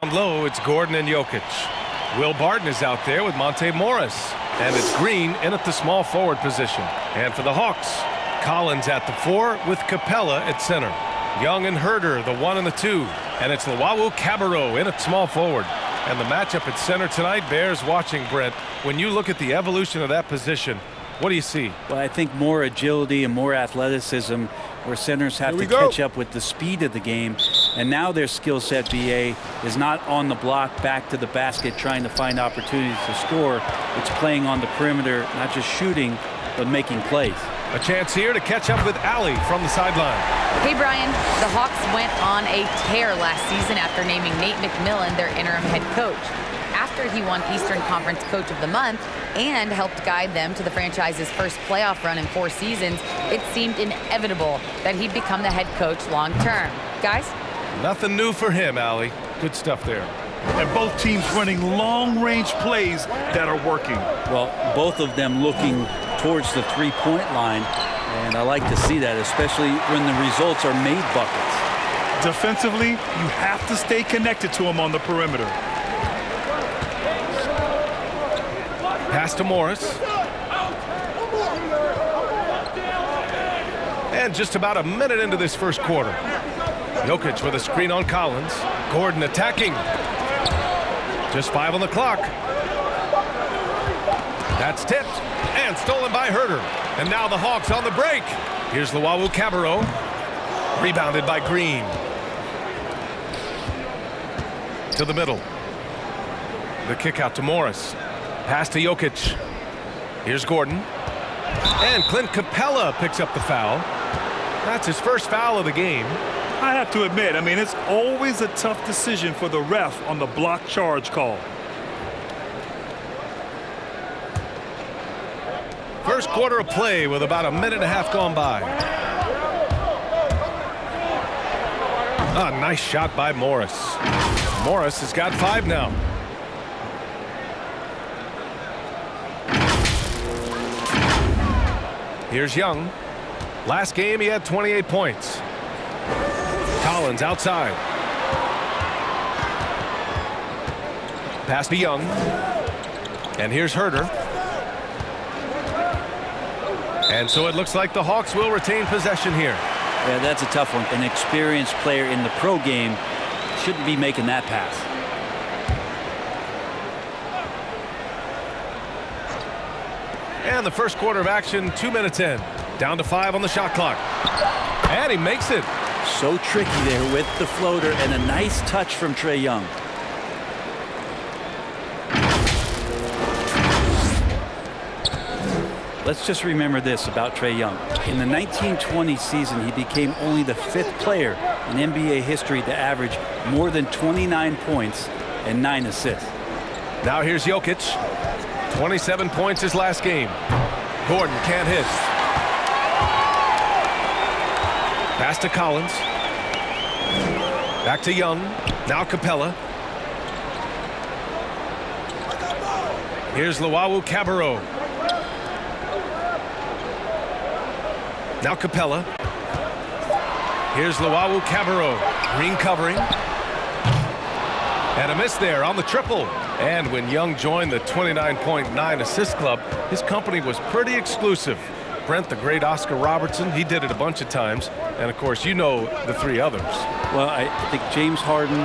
Down low, it's Gordon and Jokic. Will Barton is out there with Monte Morris. And it's Green in at the small forward position. And for the Hawks, Collins at the 4 with Capella at center. Young and Herder, the 1 and the 2. And it's Luwawu Cabarrot in at small forward. And the matchup at center tonight bears watching, Brent. When you look at the evolution of that position, what do you see? Well, I think more agility and more athleticism, where centers have to catch up with the speed of the game. And now their skill set, BA, is not on the block back to the basket trying to find opportunities to score. It's playing on the perimeter, not just shooting, but making plays. A chance here to catch up with Allie from the sideline. Hey, Brian. The Hawks went on a tear last season after naming Nate McMillan their interim head coach. After he won Eastern Conference Coach of the Month and helped guide them to the franchise's first playoff run in 4 seasons, it seemed inevitable that he'd become the head coach long term. Guys? Nothing new for him, Allie. Good stuff there. And both teams running long-range plays that are working. Well, both of them looking towards the three-point line, and I like to see that, especially when the results are made buckets. Defensively, you have to stay connected to him on the perimeter. Pass to Morris. And just about a minute into this first quarter. Jokic with a screen on Collins. Gordon attacking. Just 5 on the clock. That's tipped and stolen by Herder. And now the Hawks on the break. Here's Luwawu Cabarrot. Rebounded by Green. To the middle. The kick out to Morris. Pass to Jokic. Here's Gordon. And Clint Capella picks up the foul. That's his first foul of the game. I have to admit, it's always a tough decision for the ref on the block charge call. First quarter of play with about a minute and a half gone by. A nice shot by Morris. Morris has got 5 now. Here's Young. Last game he had 28 points. Collins outside. Pass to Young. And here's Herder. And so it looks like the Hawks will retain possession here. Yeah, that's a tough one. An experienced player in the pro game shouldn't be making that pass. And the first quarter of action, 2 minutes in. Down to 5 on the shot clock. And he makes it. So tricky there with the floater, and a nice touch from Trae Young. Let's just remember this about Trae Young. In the 1920 season, he became only the 5th player in NBA history to average more than 29 points and 9 assists. Now here's Jokic. 27 points his last game. Gordon can't hit. Pass to Collins. Back to Young. Now Capella. Here's Luwawu Cabarrot. Now Capella. Here's Luwawu Cabarrot. Green covering. And a miss there on the triple. And when Young joined the 29.9 assist club, his company was pretty exclusive. Brent, the great Oscar Robertson, he did it a bunch of times. And, of course, you know the 3 others. Well, I think James Harden,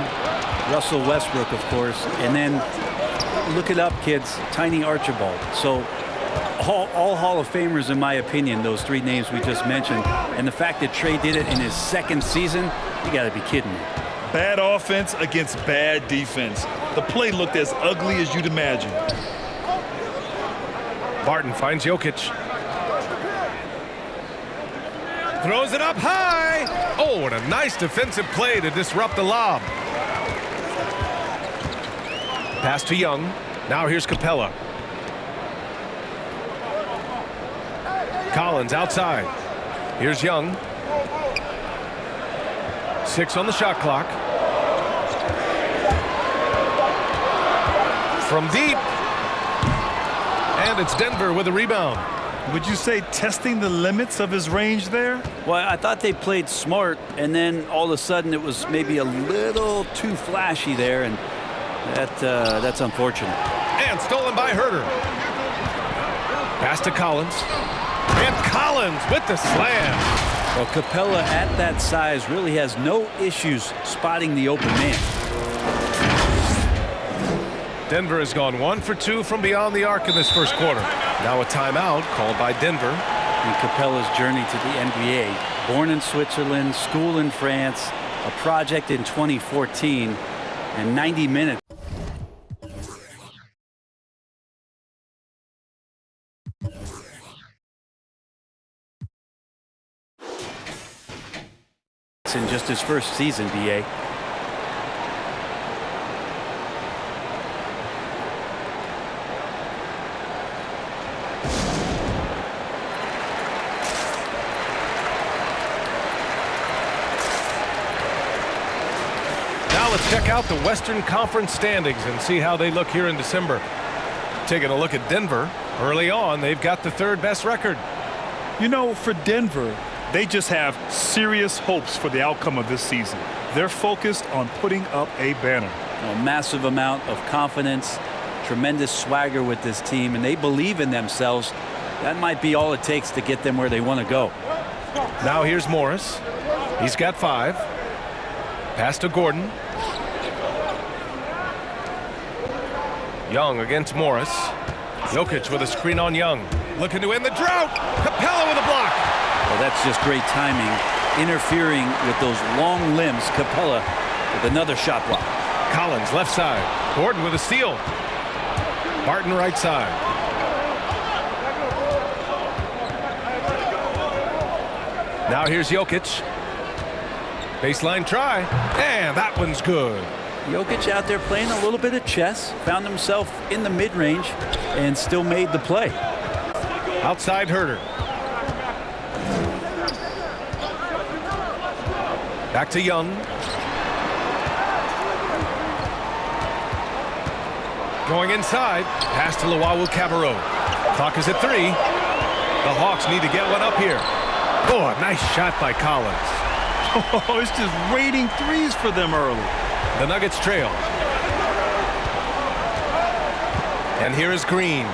Russell Westbrook, of course, and then look it up, kids, Tiny Archibald. So all Hall of Famers, in my opinion, those 3 names we just mentioned. And the fact that Trae did it in his 2nd season, you got to be kidding me. Bad offense against bad defense. The play looked as ugly as you'd imagine. Barton finds Jokic. Throws it up high. Oh, and a nice defensive play to disrupt the lob. Pass to Young. Now here's Capella. Collins outside. Here's Young. 6 on the shot clock. From deep. And it's Denver with a rebound. Would you say testing the limits of his range there? Well, I thought they played smart, and then all of a sudden it was maybe a little too flashy there, and that's unfortunate. And stolen by Herter. Pass to Collins. And Collins with the slam. Well, Capella at that size really has no issues spotting the open man. Denver has gone 1 for 2 from beyond the arc in this first quarter. Now a timeout called by Denver. And Capella's journey to the NBA. Born in Switzerland, school in France, a project in 2014, and 90 minutes. In just his first season, BA. Now let's check out the Western Conference standings and see how they look here in December. Taking a look at Denver. Early on, they've got the 3rd best record. You know, for Denver, they just have serious hopes for the outcome of this season. They're focused on putting up a banner. A massive amount of confidence, tremendous swagger with this team, and they believe in themselves. That might be all it takes to get them where they want to go. Now here's Morris. He's got 5. Pass to Gordon. Young against Morris. Jokic with a screen on Young. Looking to end the drought. Capella with a block. Well, that's just great timing. Interfering with those long limbs. Capella with another shot block. Collins left side. Gordon with a steal. Barton right side. Now here's Jokic. Baseline try. And that one's good. Jokic out there playing a little bit of chess. Found himself in the mid-range and still made the play. Outside Herter. Back to Young. Going inside. Pass to Luwawu-Cabarrot. Clock is at 3. The Hawks need to get one up here. Oh, a nice shot by Collins. Oh, it's just raining threes for them early. The Nuggets trail. And here is Green.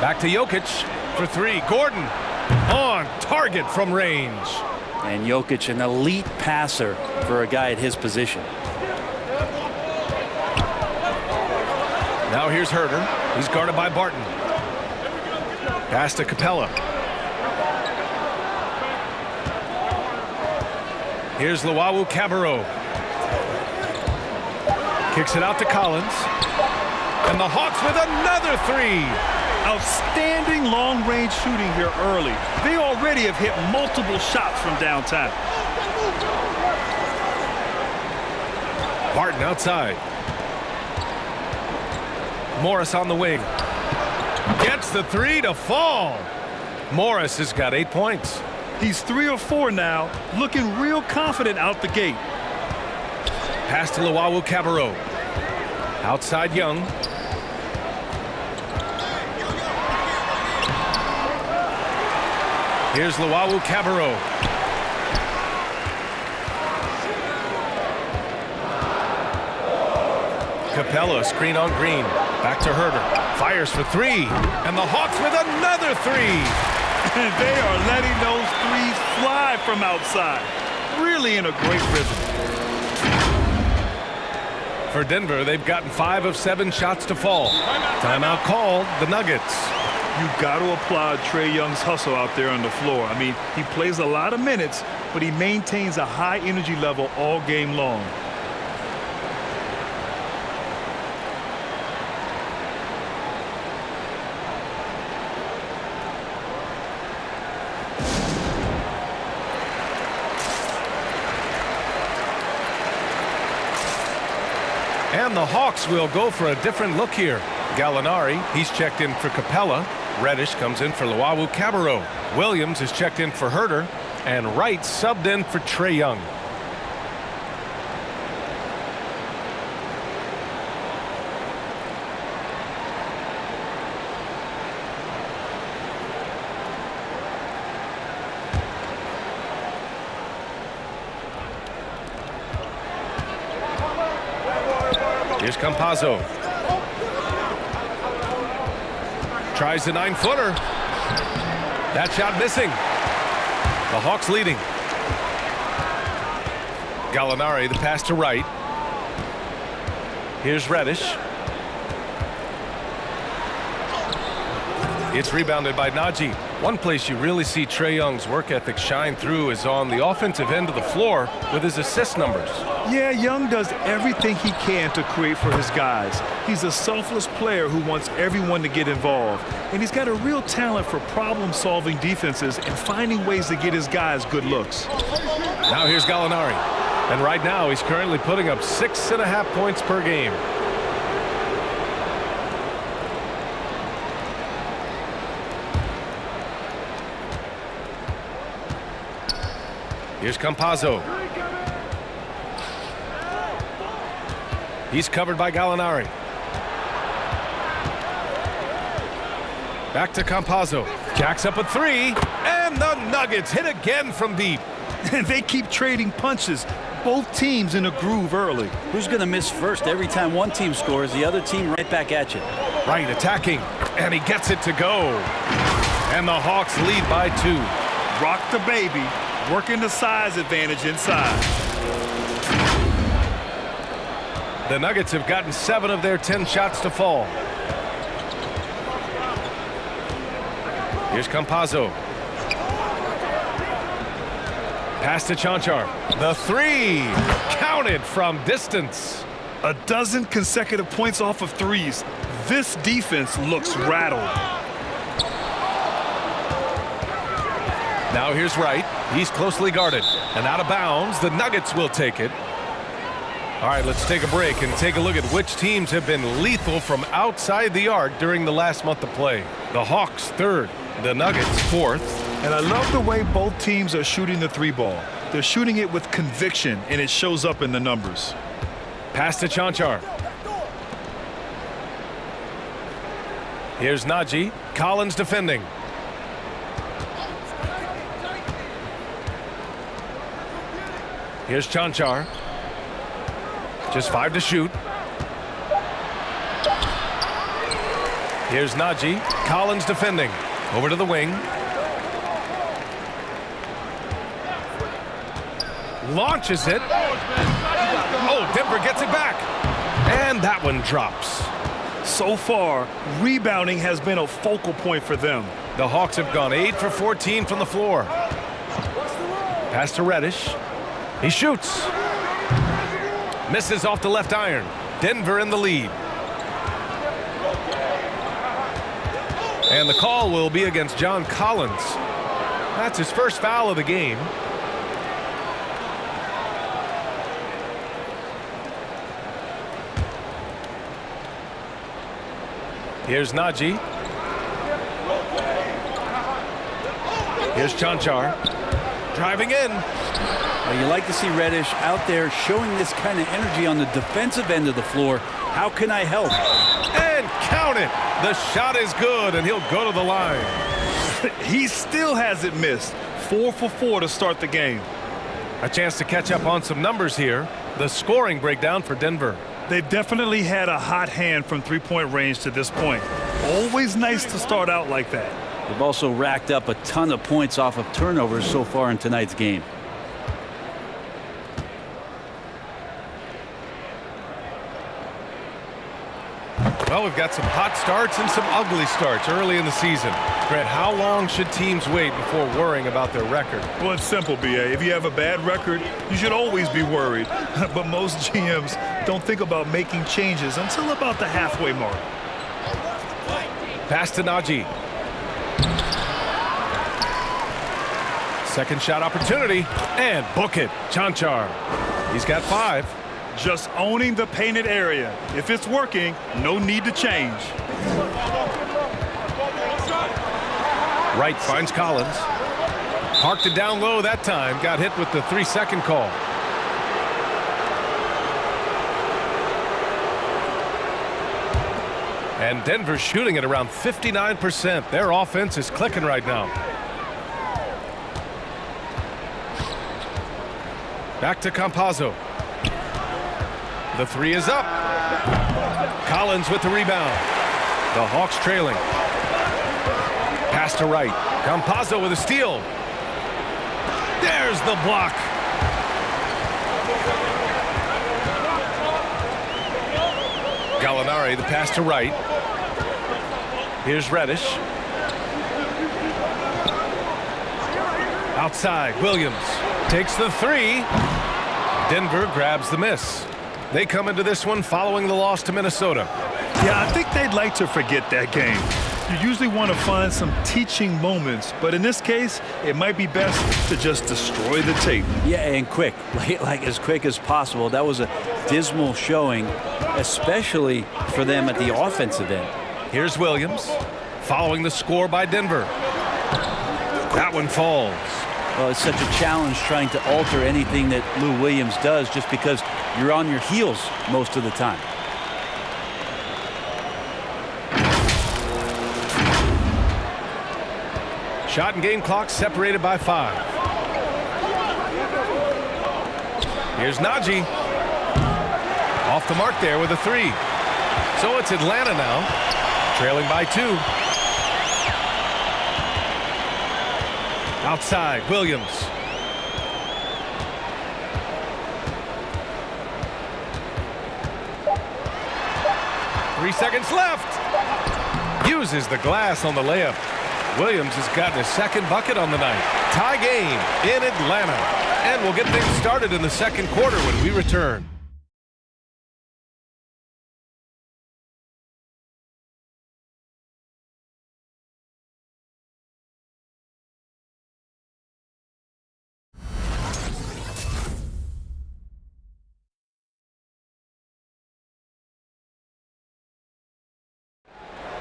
Back to Jokic for 3. Gordon on target from range. And Jokic, an elite passer for a guy at his position. Now here's Herter. He's guarded by Barton. Pass to Capella. Here's Luwawu-Cabarrot. Kicks it out to Collins. And the Hawks with another 3. Outstanding long-range shooting here early. They already have hit multiple shots from downtown. Barton outside. Morris on the wing. Gets the 3 to fall. Morris has got 8 points. He's 3 or 4 now, looking real confident out the gate. Pass to Luwawu-Cabarrot. Outside Young. Here's Luwawu-Cabarrot. Capella, screen on Green. Back to Herter. Fires for 3. And the Hawks with another 3. And they are letting those threes fly from outside. Really in a great rhythm. For Denver, they've gotten 5 of 7 shots to fall. Timeout called, the Nuggets. You've got to applaud Trae Young's hustle out there on the floor. I mean, he plays a lot of minutes, but he maintains a high energy level all game long. And the Hawks will go for a different look here. Gallinari, he's checked in for Capella. Reddish comes in for Luwawu-Cabarrot. Williams is checked in for Herter. And Wright subbed in for Trae Young. Here's Campazzo. Tries the 9-footer. That shot missing. The Hawks leading. Gallinari, the pass to Wright. Here's Reddish. It's rebounded by Najee. One place you really see Trae Young's work ethic shine through is on the offensive end of the floor with his assist numbers. Yeah, Young does everything he can to create for his guys. He's a selfless player who wants everyone to get involved. And he's got a real talent for problem-solving defenses and finding ways to get his guys good looks. Now here's Gallinari. And right now he's currently putting up 6.5 points per game. Here's Campazzo. He's covered by Gallinari. Back to Campazzo. Jacks up a 3. And the Nuggets hit again from deep. And they keep trading punches. Both teams in a groove early. Who's going to miss first? Every time one team scores, the other team right back at you. Right, attacking. And he gets it to go. And the Hawks lead by 2. Rock the baby. Working the size advantage inside. The Nuggets have gotten 7 of their 10 shots to fall. Here's Campazzo. Pass to Chanchar. The 3. Counted from distance. A dozen consecutive points off of threes. This defense looks rattled. Now here's Wright. He's closely guarded. And out of bounds. The Nuggets will take it. All right, let's take a break and take a look at which teams have been lethal from outside the arc during the last month of play. The Hawks 3rd. The Nuggets 4th. And I love the way both teams are shooting the 3-ball. They're shooting it with conviction, and it shows up in the numbers. Pass to Chanchar. Here's Najee. Collins defending. Here's Chanchar. Just 5 to shoot. Here's Najee. Collins defending. Over to the wing. Launches it. Oh, Denver gets it back. And that one drops. So far, rebounding has been a focal point for them. The Hawks have gone 8 for 14 from the floor. Pass to Reddish. He shoots. Misses off the left iron. Denver in the lead. And the call will be against John Collins. That's his first foul of the game. Here's Najee. Here's Chanchar. Driving in. Well, you like to see Reddish out there showing this kind of energy on the defensive end of the floor. How can I help? And count it. The shot is good, and he'll go to the line. He still hasn't missed. 4 for 4 to start the game. A chance to catch up on some numbers here. The scoring breakdown for Denver. They've definitely had a hot hand from three-point range to this point. Always nice to start out like that. They've also racked up a ton of points off of turnovers so far in tonight's game. Well, we've got some hot starts and some ugly starts early in the season. Grant, how long should teams wait before worrying about their record? Well, it's simple, B.A. If you have a bad record, you should always be worried. But most GMs don't think about making changes until about the halfway mark. Pass to Najee. Second shot opportunity, and book it. Chanchar. He's got 5. Just owning the painted area. If it's working, no need to change. Wright finds Collins. Parked it down low that time. Got hit with the 3-second call. And Denver's shooting at around 59%. Their offense is clicking right now. Back to Campazzo. The three is up. Collins with the rebound. The Hawks trailing. Pass to right. Campazzo with a steal. There's the block. Gallinari, the pass to right. Here's Reddish. Outside, Williams takes the three. Denver grabs the miss. They come into this one following the loss to Minnesota. Yeah, I think they'd like to forget that game. You usually want to find some teaching moments, but in this case, it might be best to just destroy the tape. Yeah, and quick, like as quick as possible. That was a dismal showing, especially for them at the offensive end. Here's Williams, following the score by Denver. That one falls. Well, it's such a challenge trying to alter anything that Lou Williams does just because you're on your heels most of the time. Shot and game clock separated by 5. Here's Najee. Off the mark there with a 3. So it's Atlanta now, trailing by 2. Outside, Williams. Three seconds left. Uses the glass on the layup. Williams has gotten his second bucket on the night. Tie game in Atlanta. And we'll get things started in the second quarter when we return.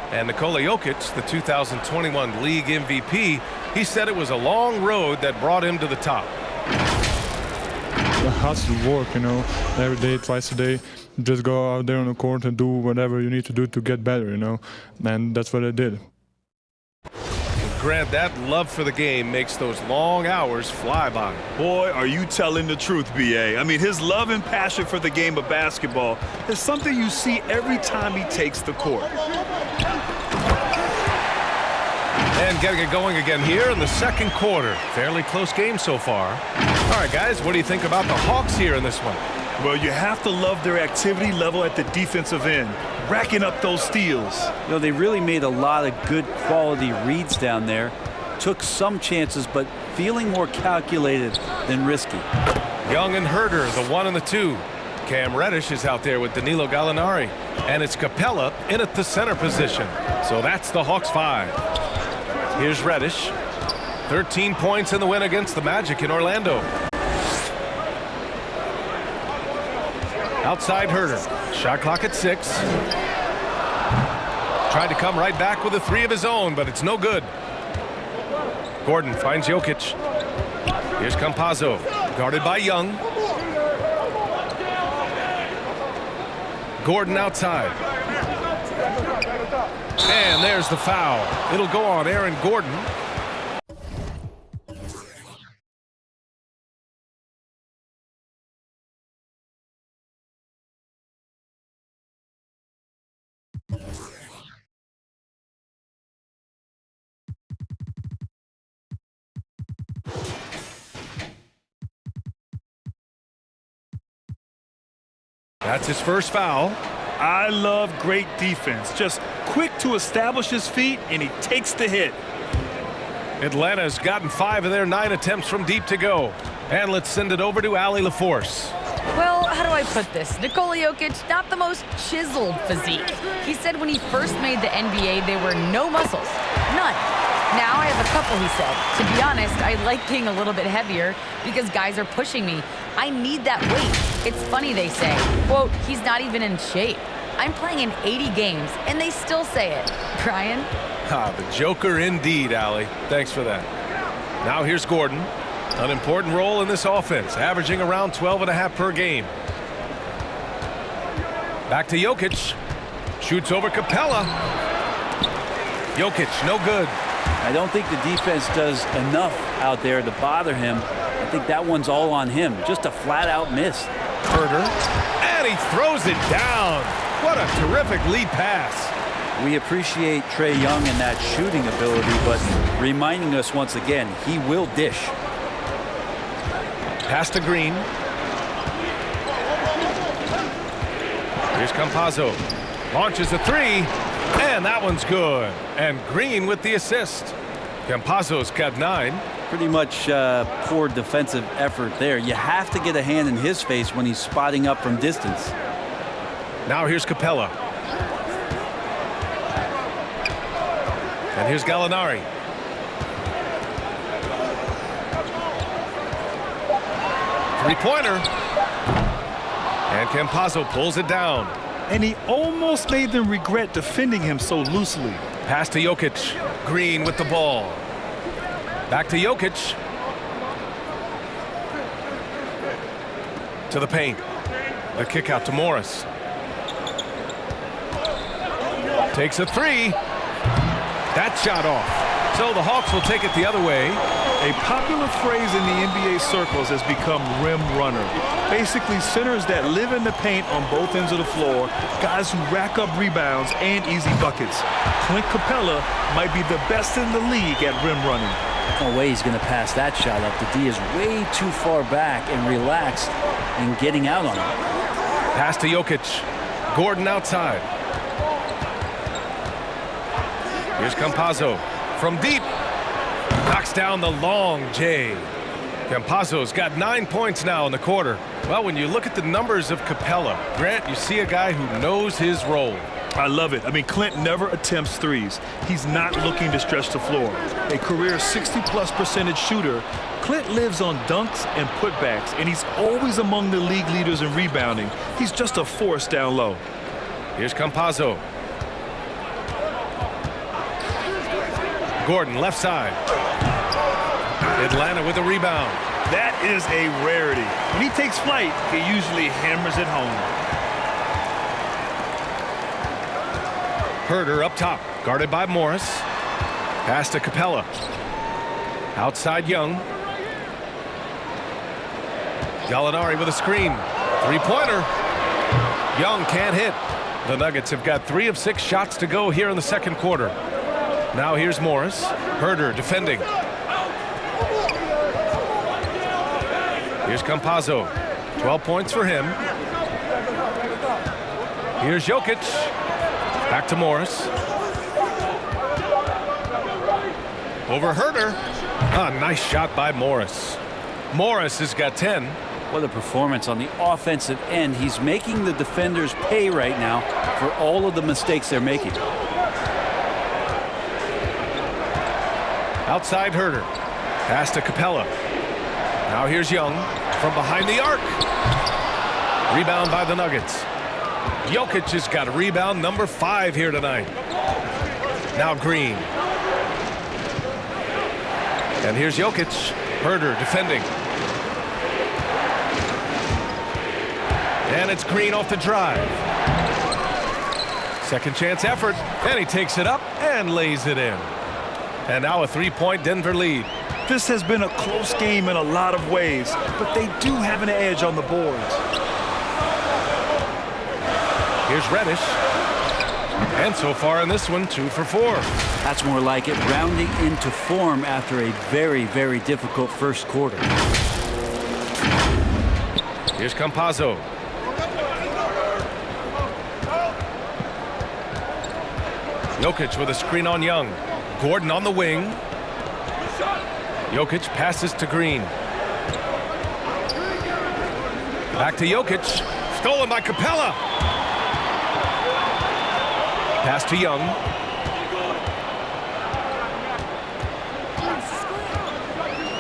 And Nikola Jokic, the 2021 league MVP, he said it was a long road that brought him to the top. It has to work, you know, every day, twice a day. Just go out there on the court and do whatever you need to do to get better, you know, and that's what I did. Grant, that love for the game makes those long hours fly by. Boy, are you telling the truth, B.A. I mean, his love and passion for the game of basketball is something you see every time he takes the court. And getting it going again here in the second quarter. Fairly close game so far. All right, guys, what do you think about the Hawks here in this one? Well, you have to love their activity level at the defensive end, racking up those steals. You know, they really made a lot of good quality reads down there. Took some chances, but feeling more calculated than risky. Young and Herder, the 1 and the 2. Cam Reddish is out there with Danilo Gallinari. And it's Capella in at the center position. So that's the Hawks 5. Here's Reddish. 13 points in the win against the Magic in Orlando. Outside Herder. Shot clock at 6. Tried to come right back with a 3 of his own, but it's no good. Gordon finds Jokic. Here's Campazzo, guarded by Young. Gordon outside. And there's the foul. It'll go on Aaron Gordon. That's his first foul. I love great defense. Just quick to establish his feet, and he takes the hit. Atlanta's gotten 5 of their 9 attempts from deep to go. And let's send it over to Allie LaForce. Well, how do I put this? Nikola Jokic, not the most chiseled physique. He said when he first made the NBA, there were no muscles. None. Now I have a couple, he said. To be honest, I like being a little bit heavier because guys are pushing me. I need that weight. It's funny they say, quote, he's not even in shape. I'm playing in 80 games, and they still say it. Brian? Ah, the Joker indeed, Allie. Thanks for that. Now here's Gordon. An important role in this offense, averaging around 12.5 per game. Back to Jokic. Shoots over Capella. Jokic, no good. I don't think the defense does enough out there to bother him. I think that one's all on him. Just a flat-out miss. Herder. And And he throws it down. What a terrific lead pass. We appreciate Trae Young and that shooting ability, but reminding us once again, he will dish. Pass to Green. Here's Campazzo. Launches a three, and that one's good. And Green with the assist. Campazzo's got 9. Pretty much poor defensive effort there. You have to get a hand in his face when he's spotting up from distance. Now here's Capella. And here's Gallinari. Three-pointer. And Campazzo pulls it down. And he almost made them regret defending him so loosely. Pass to Jokic. Green with the ball. Back to Jokic. To the paint. The kick out to Morris. Takes a three. That shot off. So the Hawks will take it the other way. A popular phrase in the NBA circles has become rim runner. Basically centers that live in the paint on both ends of the floor, guys who rack up rebounds and easy buckets. Clint Capella might be the best in the league at rim running. No way he's going to pass that shot up. The D is way too far back and relaxed in getting out on it. Pass to Jokic. Gordon outside. Here's Campazzo from deep. Knocks down the long J. Campazzo's got 9 points now in the quarter. Well, when you look at the numbers of Capella, Grant, you see a guy who knows his role. I love it. I mean, Clint never attempts threes. He's not looking to stretch the floor. A career 60+% shooter, Clint lives on dunks and putbacks, and he's always among the league leaders in rebounding. He's just a force down low. Here's Campazzo. Gordon left side. Atlanta with a rebound. That is a rarity. When he takes flight, he usually hammers it home. Herder up top, guarded by Morris. Pass to Capella. Outside Young. Gallinari with a screen. Three-pointer. Young can't hit. The Nuggets have got 3 of 6 shots to go here in the second quarter. Now here's Morris. Herder defending. Here's Campazzo. 12 points for him. Here's Jokic. Back to Morris. Over Herder. A nice shot by Morris. Morris has got 10. What a performance on the offensive end. He's making the defenders pay right now for all of the mistakes they're making. Outside Herder. Pass to Capella. Now here's Young from behind the arc. Rebound by the Nuggets. Jokic has got rebound number 5 here tonight. Now Green. And here's Jokic. Herder defending. And it's Green off the drive. Second chance effort. And he takes it up and lays it in. And now a 3-point Denver lead. This has been a close game in a lot of ways, but they do have an edge on the boards. Here's Reddish. And so far in this one, 2 for 4. That's more like it, rounding into form after a very, very difficult first quarter. Here's Campazzo. Jokic with a screen on Young. Gordon on the wing. Jokic passes to Green. Back to Jokic. Stolen by Capella. Pass to Young.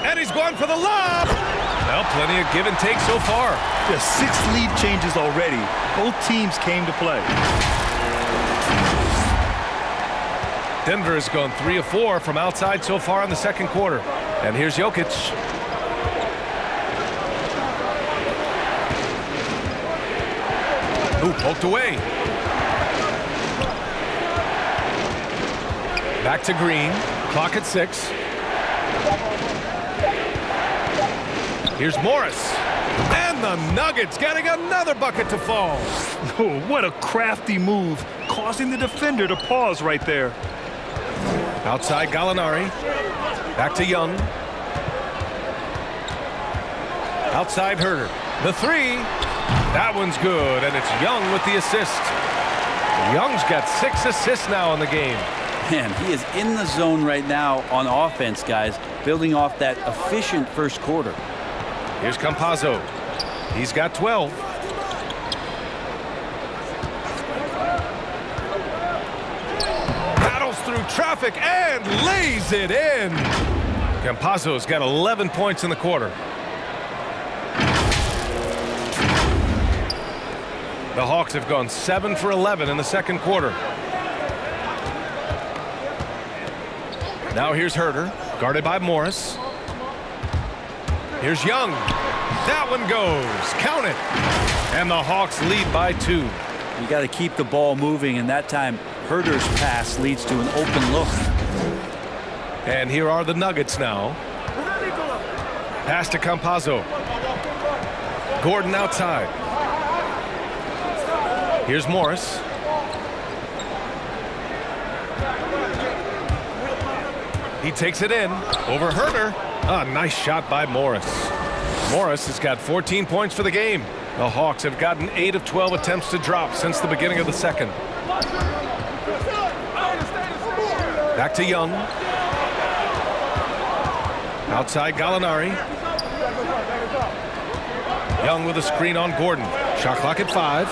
And he's going for the lob. Well, plenty of give and take so far. There's 6 lead changes already. Both teams came to play. Denver has gone 3 of 4 from outside so far in the second quarter. And here's Jokic. Ooh, poked away. Back to Green. Clock at 6. Here's Morris. And And the Nuggets getting another bucket to fall. Oh, what a crafty move, causing the defender to pause right there. Outside Gallinari. Back to Young. Outside Herter. The three. That one's good, and it's Young with the assist. Young's got 6 assists now in the game. Man, he is in the zone right now on offense, guys, building off that efficient first quarter. Here's Campazzo. He's got 12. Battles through traffic and lays it in. Campazzo's got 11 points in the quarter. The Hawks have gone 7 for 11 in the second quarter. Now here's Herter, guarded by Morris. Here's Young. That one goes. Count it. And the Hawks lead by 2. You got to keep the ball moving, and that time Herter's pass leads to an open look. And here are the Nuggets now. Pass to Campazzo. Gordon outside. Here's Morris. He takes it in over Herter. A nice shot by Morris. Morris has got 14 points for the game. The Hawks have gotten 8 of 12 attempts to drop since the beginning of the second. Back to Young. Outside Gallinari. Young with a screen on Gordon. Shot clock at 5.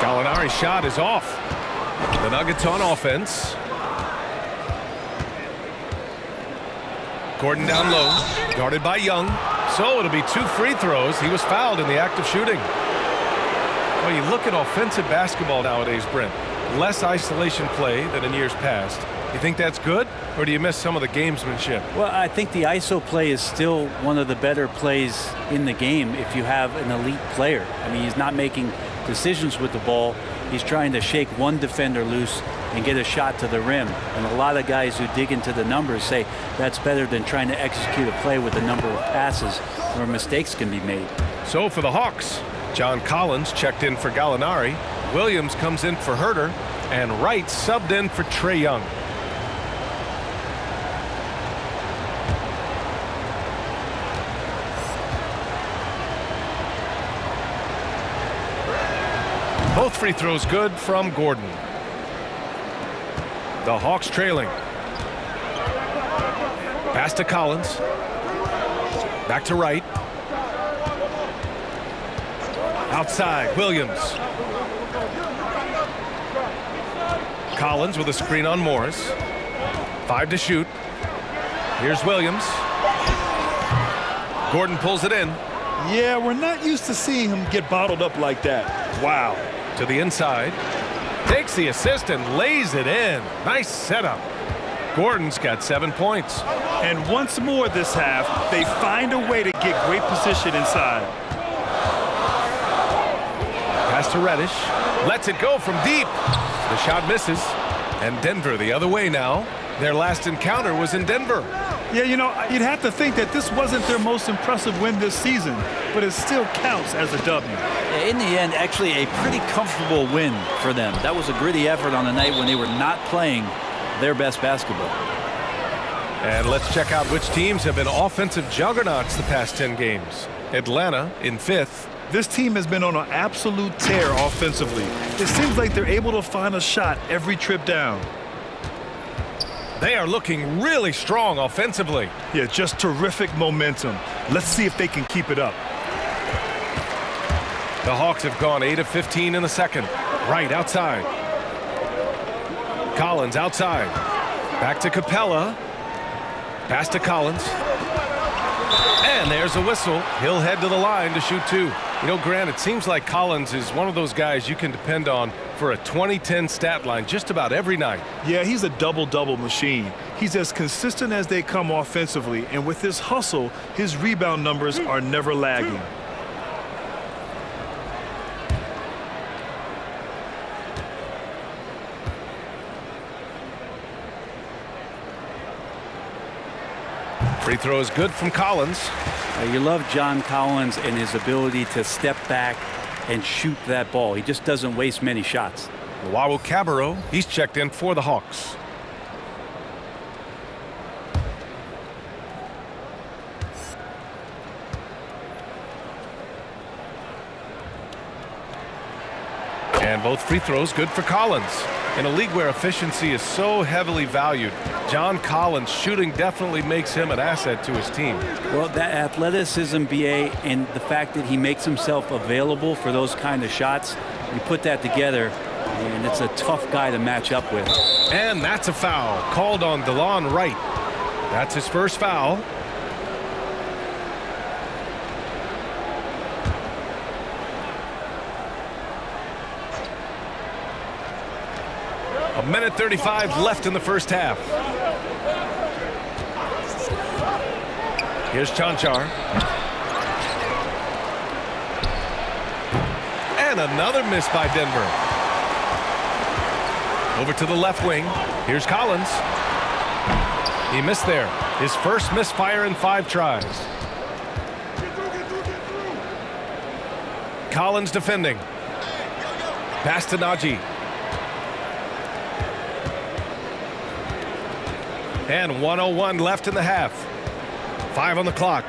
Gallinari's shot is off. The Nuggets on offense. Gordon down low, guarded by Young. So it'll be 2 free throws. He was fouled in the act of shooting. Well, you look at offensive basketball nowadays, Brent. Less isolation play than in years past. You think that's good, or do you miss some of the gamesmanship? Well, I think the ISO play is still one of the better plays in the game if you have an elite player. I mean, he's not making decisions with the ball. He's trying to shake one defender loose and get a shot to the rim. And a lot of guys who dig into the numbers say that's better than trying to execute a play with a number of passes where mistakes can be made. So for the Hawks, John Collins checked in for Gallinari. Williams comes in for Herter. And Wright subbed in for Trae Young. Both free throws good from Gordon. The Hawks trailing. Pass to Collins. Back to Wright. Outside, Williams. Collins with a screen on Morris. 5 to shoot. Here's Williams. Gordon pulls it in. Yeah, we're not used to seeing him get bottled up like that. Wow. To the inside. Takes the assist and lays it in. Nice setup. Gordon's got 7 points. And once more this half, they find a way to get great position inside. Pass to Reddish. Lets it go from deep. The shot misses. And Denver the other way now. Their last encounter was in Denver. Yeah, you know, you'd have to think that this wasn't their most impressive win this season, but it still counts as a W. In the end, actually a pretty comfortable win for them. That was a gritty effort on a night when they were not playing their best basketball. And let's check out which teams have been offensive juggernauts the past 10 games. Atlanta in 5th. This team has been on an absolute tear offensively. It seems like they're able to find a shot every trip down. They are looking really strong offensively. Yeah, just terrific momentum. Let's see if they can keep it up. The Hawks have gone 8 of 15 in the second. Right outside. Collins outside. Back to Capella. Pass to Collins. And there's a whistle. He'll head to the line to shoot 2. You know, Grant, it seems like Collins is one of those guys you can depend on for a 2010 stat line just about every night. Yeah, he's a double-double machine. He's as consistent as they come offensively, and with his hustle, his rebound numbers are never lagging. Free throw is good from Collins. You love John Collins and his ability to step back and shoot that ball. He just doesn't waste many shots. Luau Cabarro, he's checked in for the Hawks. And both free throws good for Collins. In a league where efficiency is so heavily valued, John Collins shooting definitely makes him an asset to his team. Well, that athleticism, BA, and the fact that he makes himself available for those kind of shots, you put that together, and it's a tough guy to match up with. And that's a foul called on DeLon Wright. That's his first foul. A minute 35 left in the first half. Here's Chanchar. And another miss by Denver. Over to the left wing. Here's Collins. He missed there. His first misfire in 5 tries. Collins defending. Pass to Najee. And 1:01 left in the half. 5 on the clock.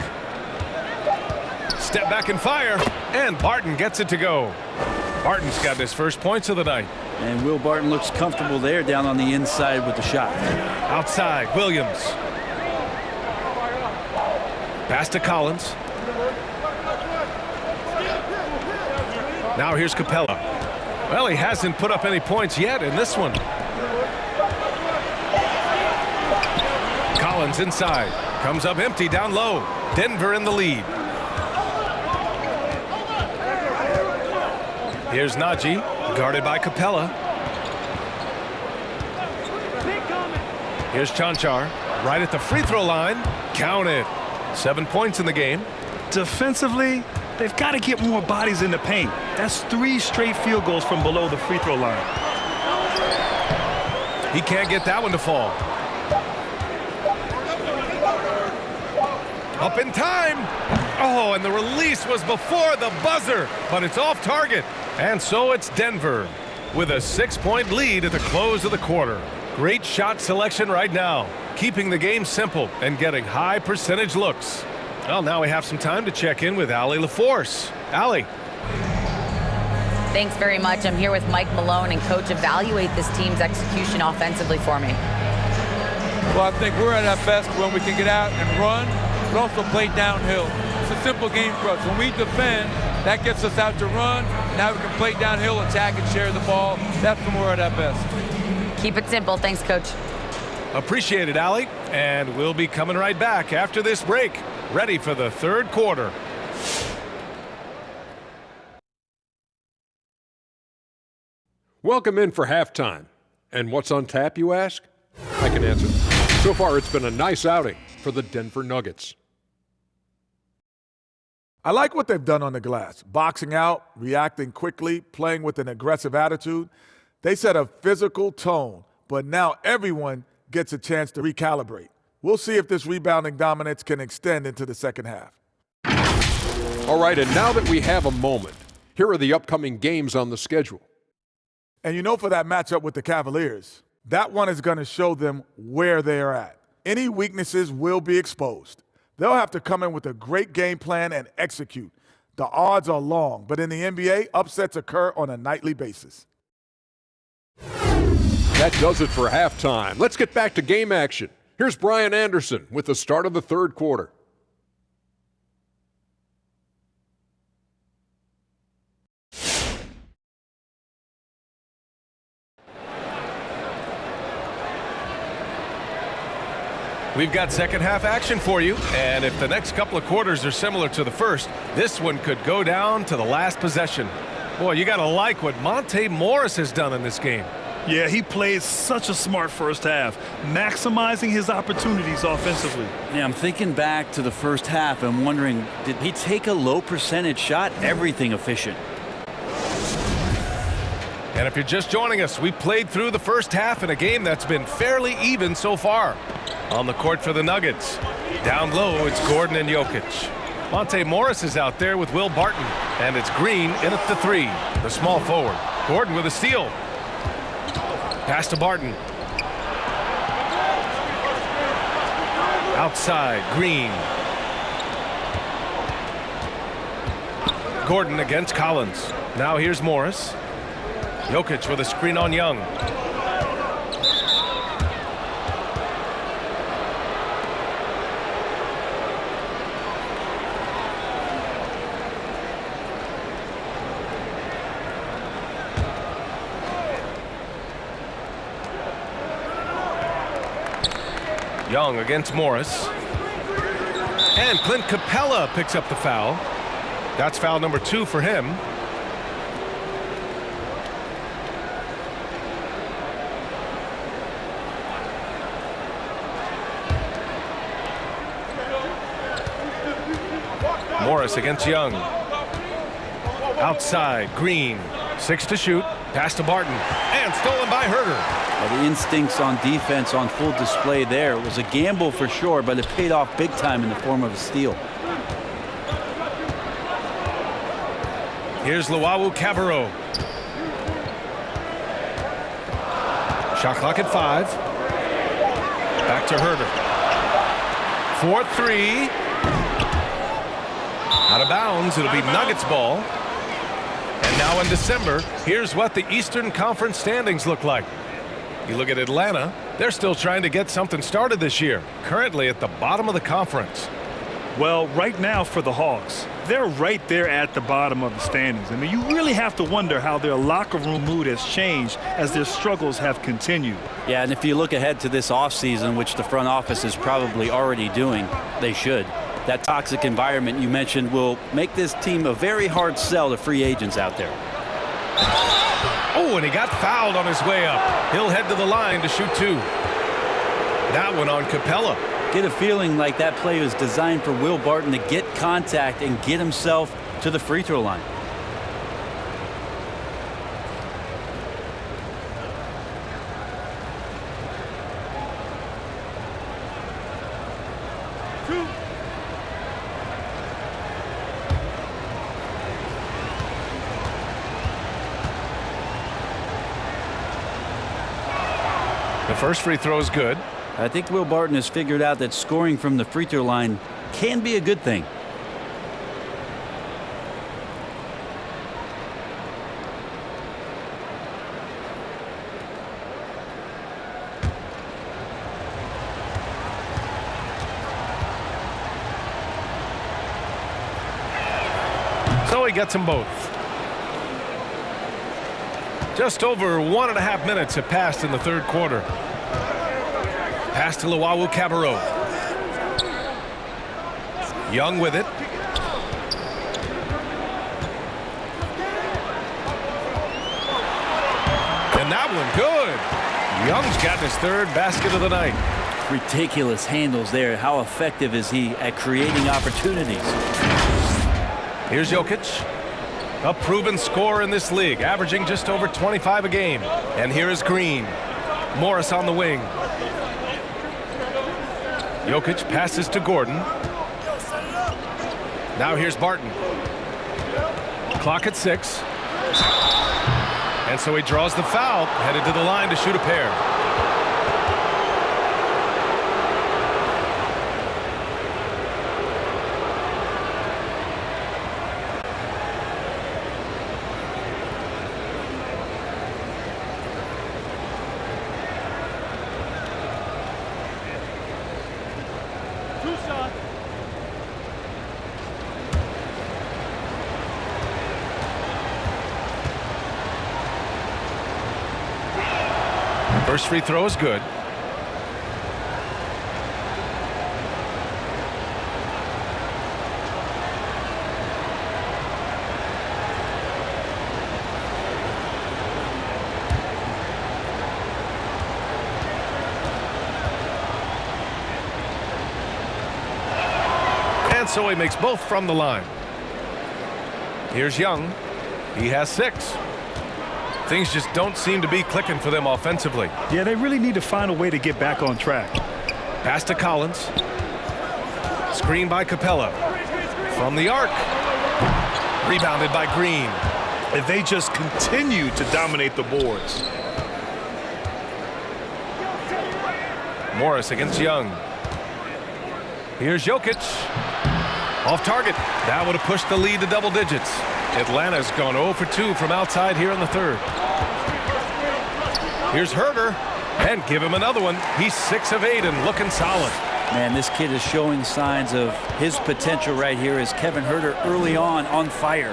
Step back and fire. And Barton gets it to go. Barton's got his first points of the night. And Will Barton looks comfortable there down on the inside with the shot. Outside, Williams. Pass to Collins. Now here's Capella. Well, he hasn't put up any points yet in this one. Collins inside. Comes up empty down low. Denver in the lead. Here's Najee, guarded by Capella. Here's Chanchar, right at the free throw line. Count it. 7 points in the game. Defensively, they've got to get more bodies in the paint. That's 3 straight field goals from below the free throw line. He can't get that one to fall. Up in time. Oh, and the release was before the buzzer, but it's off target. And so it's Denver with a 6-point lead at the close of the quarter. Great shot selection right now, keeping the game simple and getting high percentage looks. Well, now we have some time to check in with Allie LaForce. Allie. Thanks very much. I'm here with Mike Malone, and Coach, evaluate this team's execution offensively for me. Well, I think we're at our best when we can get out and run, but also play downhill. It's a simple game for us. When we defend, that gets us out to run. Now we can play downhill, attack, and share the ball. That's when we're at our best. Keep it simple. Thanks, Coach. Appreciate it, Allie. And we'll be coming right back after this break, ready for the third quarter. Welcome in for halftime. And what's on tap, you ask? I can answer. So far, it's been a nice outing for the Denver Nuggets. I like what they've done on the glass. Boxing out, reacting quickly, playing with an aggressive attitude. They set a physical tone, but now everyone gets a chance to recalibrate. We'll see if this rebounding dominance can extend into the second half. All right, and now that we have a moment, here are the upcoming games on the schedule. And you know, for that matchup with the Cavaliers, that one is going to show them where they are at. Any weaknesses will be exposed. They'll have to come in with a great game plan and execute. The odds are long, but in the NBA, upsets occur on a nightly basis. That does it for halftime. Let's get back to game action. Here's Brian Anderson with the start of the third quarter. We've got second half action for you, and if the next couple of quarters are similar to the first, this one could go down to the last possession. Boy, you got to like what Monte Morris has done in this game. Yeah, he played such a smart first half, maximizing his opportunities offensively. Yeah, I'm thinking back to the first half and wondering, did he take a low percentage shot? Everything efficient. And if you're just joining us, we played through the first half in a game that's been fairly even so far. On the court for the Nuggets, Down low, it's Gordon and Jokic. Monte Morris is out there with Will Barton. And it's Green in at the 3, the small forward. Gordon with a steal. Pass to Barton. Outside, Green. Gordon against Collins. Now here's Morris. Jokic with a screen on Young. Young against Morris. And Clint Capella picks up the foul. That's foul number 2 for him. Morris against Young. Outside, Green. 6 to shoot. Pass to Barton. And stolen by Herter. Well, the instincts on defense on full display there. It was a gamble for sure, but it paid off big time in the form of a steal. Here's Luau Cabarro. Shot clock at 5. Back to Herter. 4-3. Out of bounds. It'll be Nuggets ball. And now in December, here's what the Eastern Conference standings look like. You look at Atlanta, they're still trying to get something started this year. Currently at the bottom of the conference. Well, right now for the Hawks, they're right there at the bottom of the standings. I mean, you really have to wonder how their locker room mood has changed as their struggles have continued. Yeah, and if you look ahead to this offseason, which the front office is probably already doing, they should. That toxic environment you mentioned will make this team a very hard sell to free agents out there. Oh, and he got fouled on his way up. He'll head to the line to shoot 2. That one on Capella. Get a feeling like that play was designed for Will Barton to get contact and get himself to the free throw line. The first free throw is good. I think Will Barton has figured out that scoring from the free throw line can be a good thing. So he gets them both. Just over 1.5 minutes have passed in the third quarter. Pass to Luau Cabarro. Young with it. And that one good. Young's gotten his 3rd basket of the night. Ridiculous handles there. How effective is he at creating opportunities? Here's Jokic. A proven scorer in this league, averaging just over 25 a game. And here is Green. Morris on the wing. Jokic passes to Gordon. Now here's Barton. Clock at 6. And so he draws the foul, headed to the line to shoot a pair. First free throw is good. And so he makes both from the line. Here's Young. He has 6. Things just don't seem to be clicking for them offensively. Yeah, they really need to find a way to get back on track. Pass to Collins. Screen by Capella. From the arc. Rebounded by Green. And they just continue to dominate the boards. Morris against Young. Here's Jokic. Off target. That would have pushed the lead to double digits. Atlanta's gone 0 for 2 from outside here in the third. Here's Herter. And give him another one. He's 6 of 8 and looking solid. Man, this kid is showing signs of his potential right here as Kevin Herter early on fire.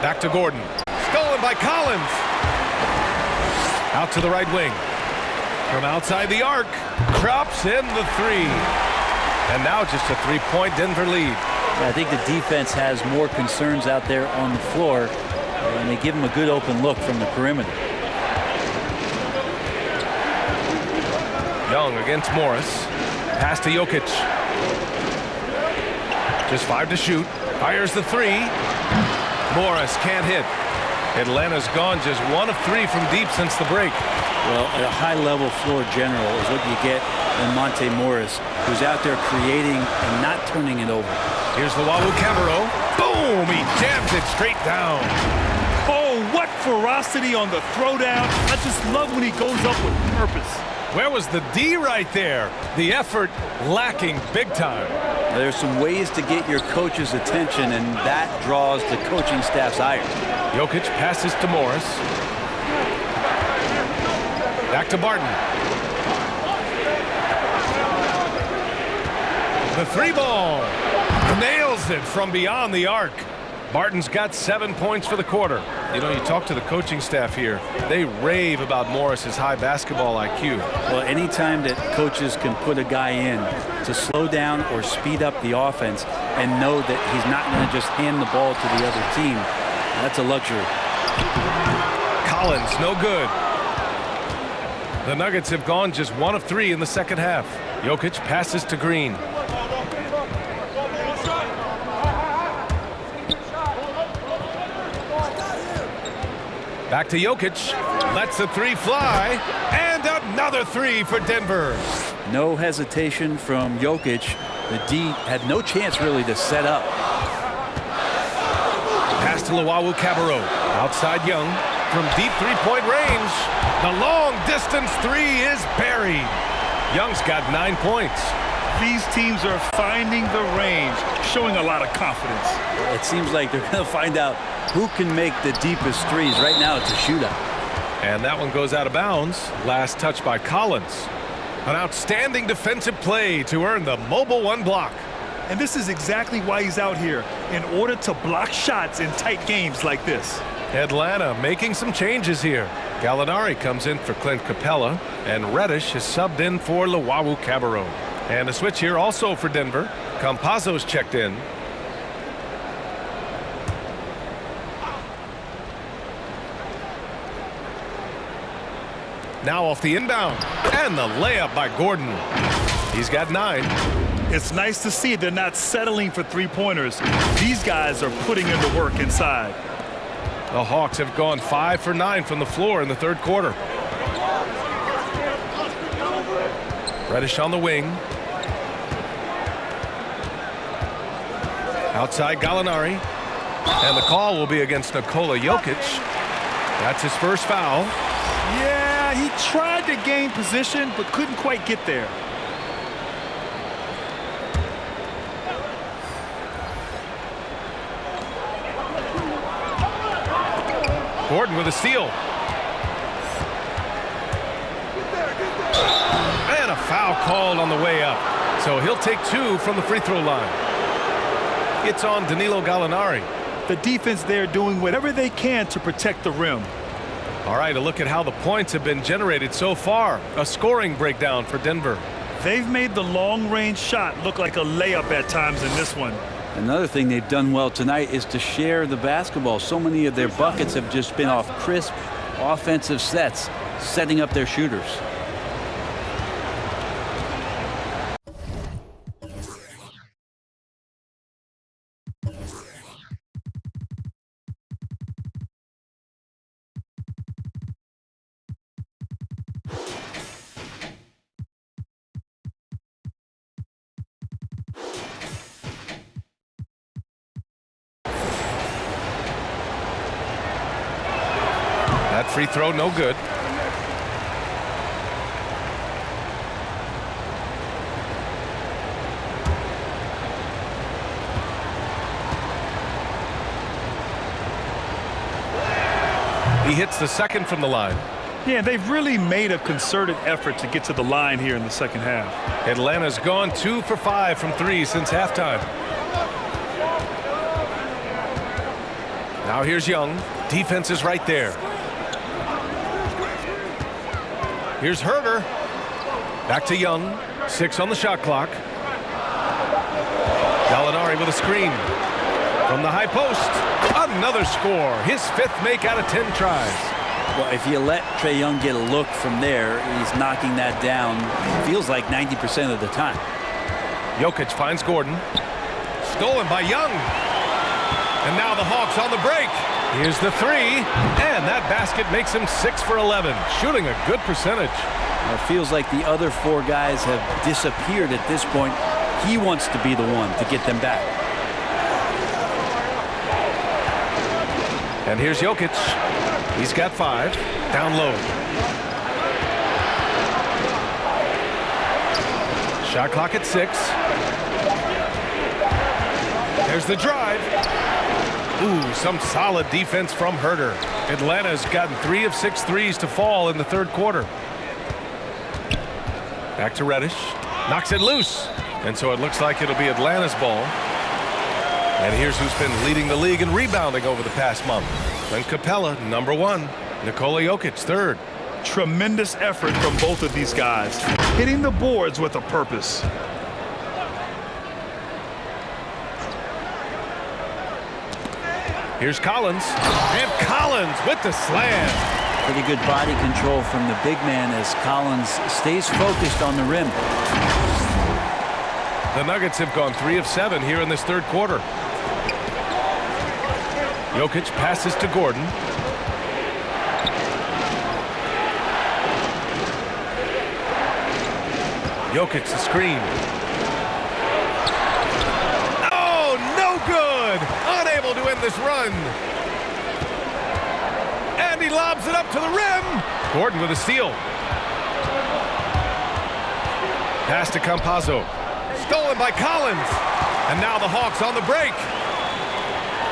Back to Gordon. Stolen by Collins. Out to the right wing. From outside the arc. Drops in the three. And now just a three-point Denver lead. I think the defense has more concerns out there on the floor, and they give him a good open look from the perimeter. Young against Morris. Pass to Jokic. Just 5 to shoot. Fires the three. Morris can't hit. Atlanta's gone just 1 of 3 from deep since the break. Well, a high-level floor general is what you get in Monte Morris, who's out there creating and not turning it over. Here's Luwawu Cabarrot. Boom! He jams it straight down. Oh, what ferocity on the throwdown. I just love when he goes up with purpose. Where was the D right there? The effort lacking big time. There's some ways to get your coach's attention, and that draws the coaching staff's ire. Jokic passes to Morris. Back to Barton. The three ball. Nails it from beyond the arc. Barton's got 7 points for the quarter. You know, you talk to the coaching staff here, they rave about Morris's high basketball IQ. Well, anytime that coaches can put a guy in to slow down or speed up the offense and know that he's not going to just hand the ball to the other team, that's a luxury. Collins, no good. The Nuggets have gone just 1 of 3 in the second half. Jokic passes to Green. Back to Jokic. Lets the three fly. And another three for Denver. No hesitation from Jokic. The D had no chance really to set up. Pass to Luwawu Cabarrot. Outside Young. From deep three-point range. The long distance three is buried. Young's got 9 points. These teams are finding the range, showing a lot of confidence. It seems like they're going to find out who can make the deepest threes. Right now it's a shootout. And that one goes out of bounds. Last touch by Collins. An outstanding defensive play to earn the mobile 1 block. And this is exactly why he's out here, in order to block shots in tight games like this. Atlanta making some changes here. Gallinari comes in for Clint Capella, and Reddish is subbed in for Luwawu Cabarrot. And a switch here also for Denver. Campazzo's checked in. Now off the inbound. And the layup by Gordon. He's got 9. It's nice to see they're not settling for three-pointers. These guys are putting in the work inside. The Hawks have gone 5 for 9 from the floor in the third quarter. Reddish on the wing. Outside Gallinari. And the call will be against Nikola Jokic. That's his first foul. Yeah, he tried to gain position, but couldn't quite get there. Gordon with a steal. And a foul called on the way up. So he'll take 2 from the free throw line. It's on Danilo Gallinari. The defense there doing whatever they can to protect the rim. All right, a look at how the points have been generated so far. A scoring breakdown for Denver. They've made the long-range shot look like a layup at times in this one. Another thing they've done well tonight is to share the basketball. So many of their buckets have just been off crisp offensive sets, setting up their shooters. free throw, no good. He hits the second from the line. Yeah, they've really made a concerted effort to get to the line here in the second half. Atlanta's gone 2 for 5 from 3 since halftime. Now here's Young. Defense is right there. Here's Herder. Back to Young. 6 on the shot clock. Gallinari with a screen. From the high post. Another score. His 5th make out of 10 tries. Well, if you let Trae Young get a look from there, he's knocking that down, feels like 90% of the time. Jokic finds Gordon. Stolen by Young. And now the Hawks on the break. Here's the 3. And that basket makes him 6 for 11. Shooting a good percentage. Well, it feels like the other 4 guys have disappeared at this point. He wants to be the one to get them back. And here's Jokic. He's got 5. Down low. Shot clock at 6. There's the drive. Ooh, some solid defense from Herder. Atlanta's gotten 3 of 6 threes to fall in the third quarter. Back to Reddish. Knocks it loose. And so it looks like it'll be Atlanta's ball. And here's who's been leading the league in rebounding over the past month. Clint Capella, number 1. Nikola Jokic, 3rd. Tremendous effort from both of these guys. Hitting the boards with a purpose. Here's Collins. And Collins with the slam. Pretty good body control from the big man as Collins stays focused on the rim. The Nuggets have gone 3 of 7 here in this third quarter. Jokic passes to Gordon. Jokic the screen. Oh, no good! Unable to end this run. And he lobs it up to the rim. Gordon with a steal. Pass to Campazzo. Stolen by Collins. And now the Hawks on the break.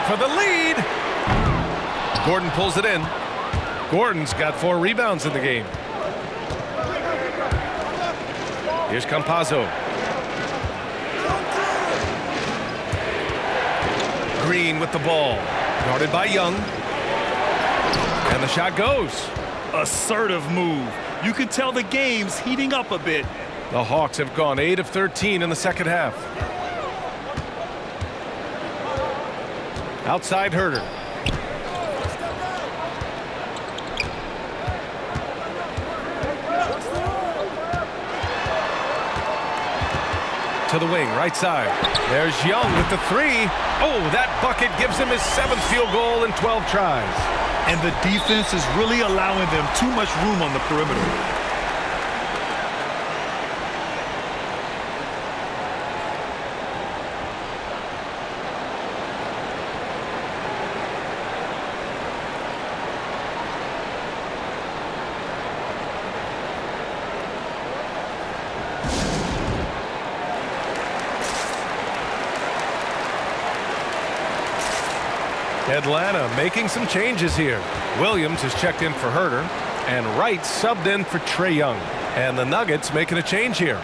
For the lead. Gordon pulls it in. Gordon's got 4 rebounds in the game. Here's Campazzo. Green with the ball. Guarded by Young. And the shot goes. Assertive move. You can tell the game's heating up a bit. The Hawks have gone 8 of 13 in the second half. Outside Herder. To the wing, right side. There's Young with the 3. Oh, that bucket gives him his 7th field goal in 12 tries. And the defense is really allowing them too much room on the perimeter. Atlanta making some changes here. Williams has checked in for Herder, and Wright subbed in for Trae Young. And the Nuggets making a change here.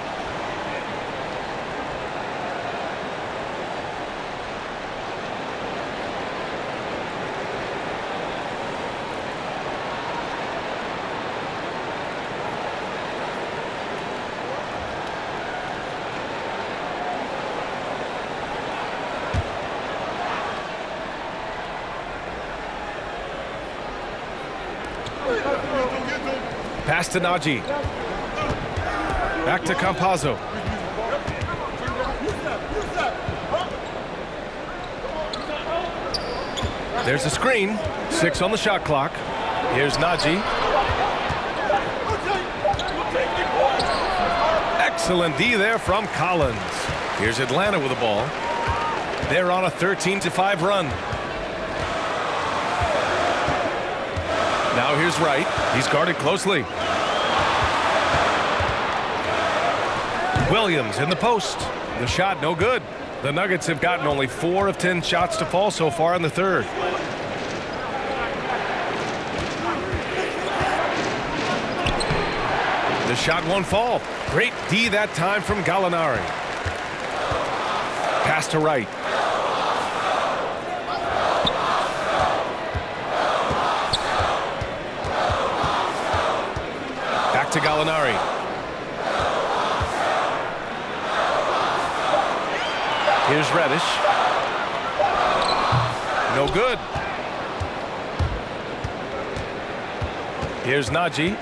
Pass to Najee. Back to Campazzo. There's a screen. 6 on the shot clock. Here's Najee. Excellent D there from Collins. Here's Atlanta with the ball. They're on a 13-5 run. Now here's Wright. He's guarded closely. Williams in the post. The shot no good. The Nuggets have gotten only 4 of 10 shots to fall so far in the third. The shot won't fall. Great D that time from Gallinari. Pass to Wright. Back to Gallinari. Here's Reddish. No good. Here's Najee.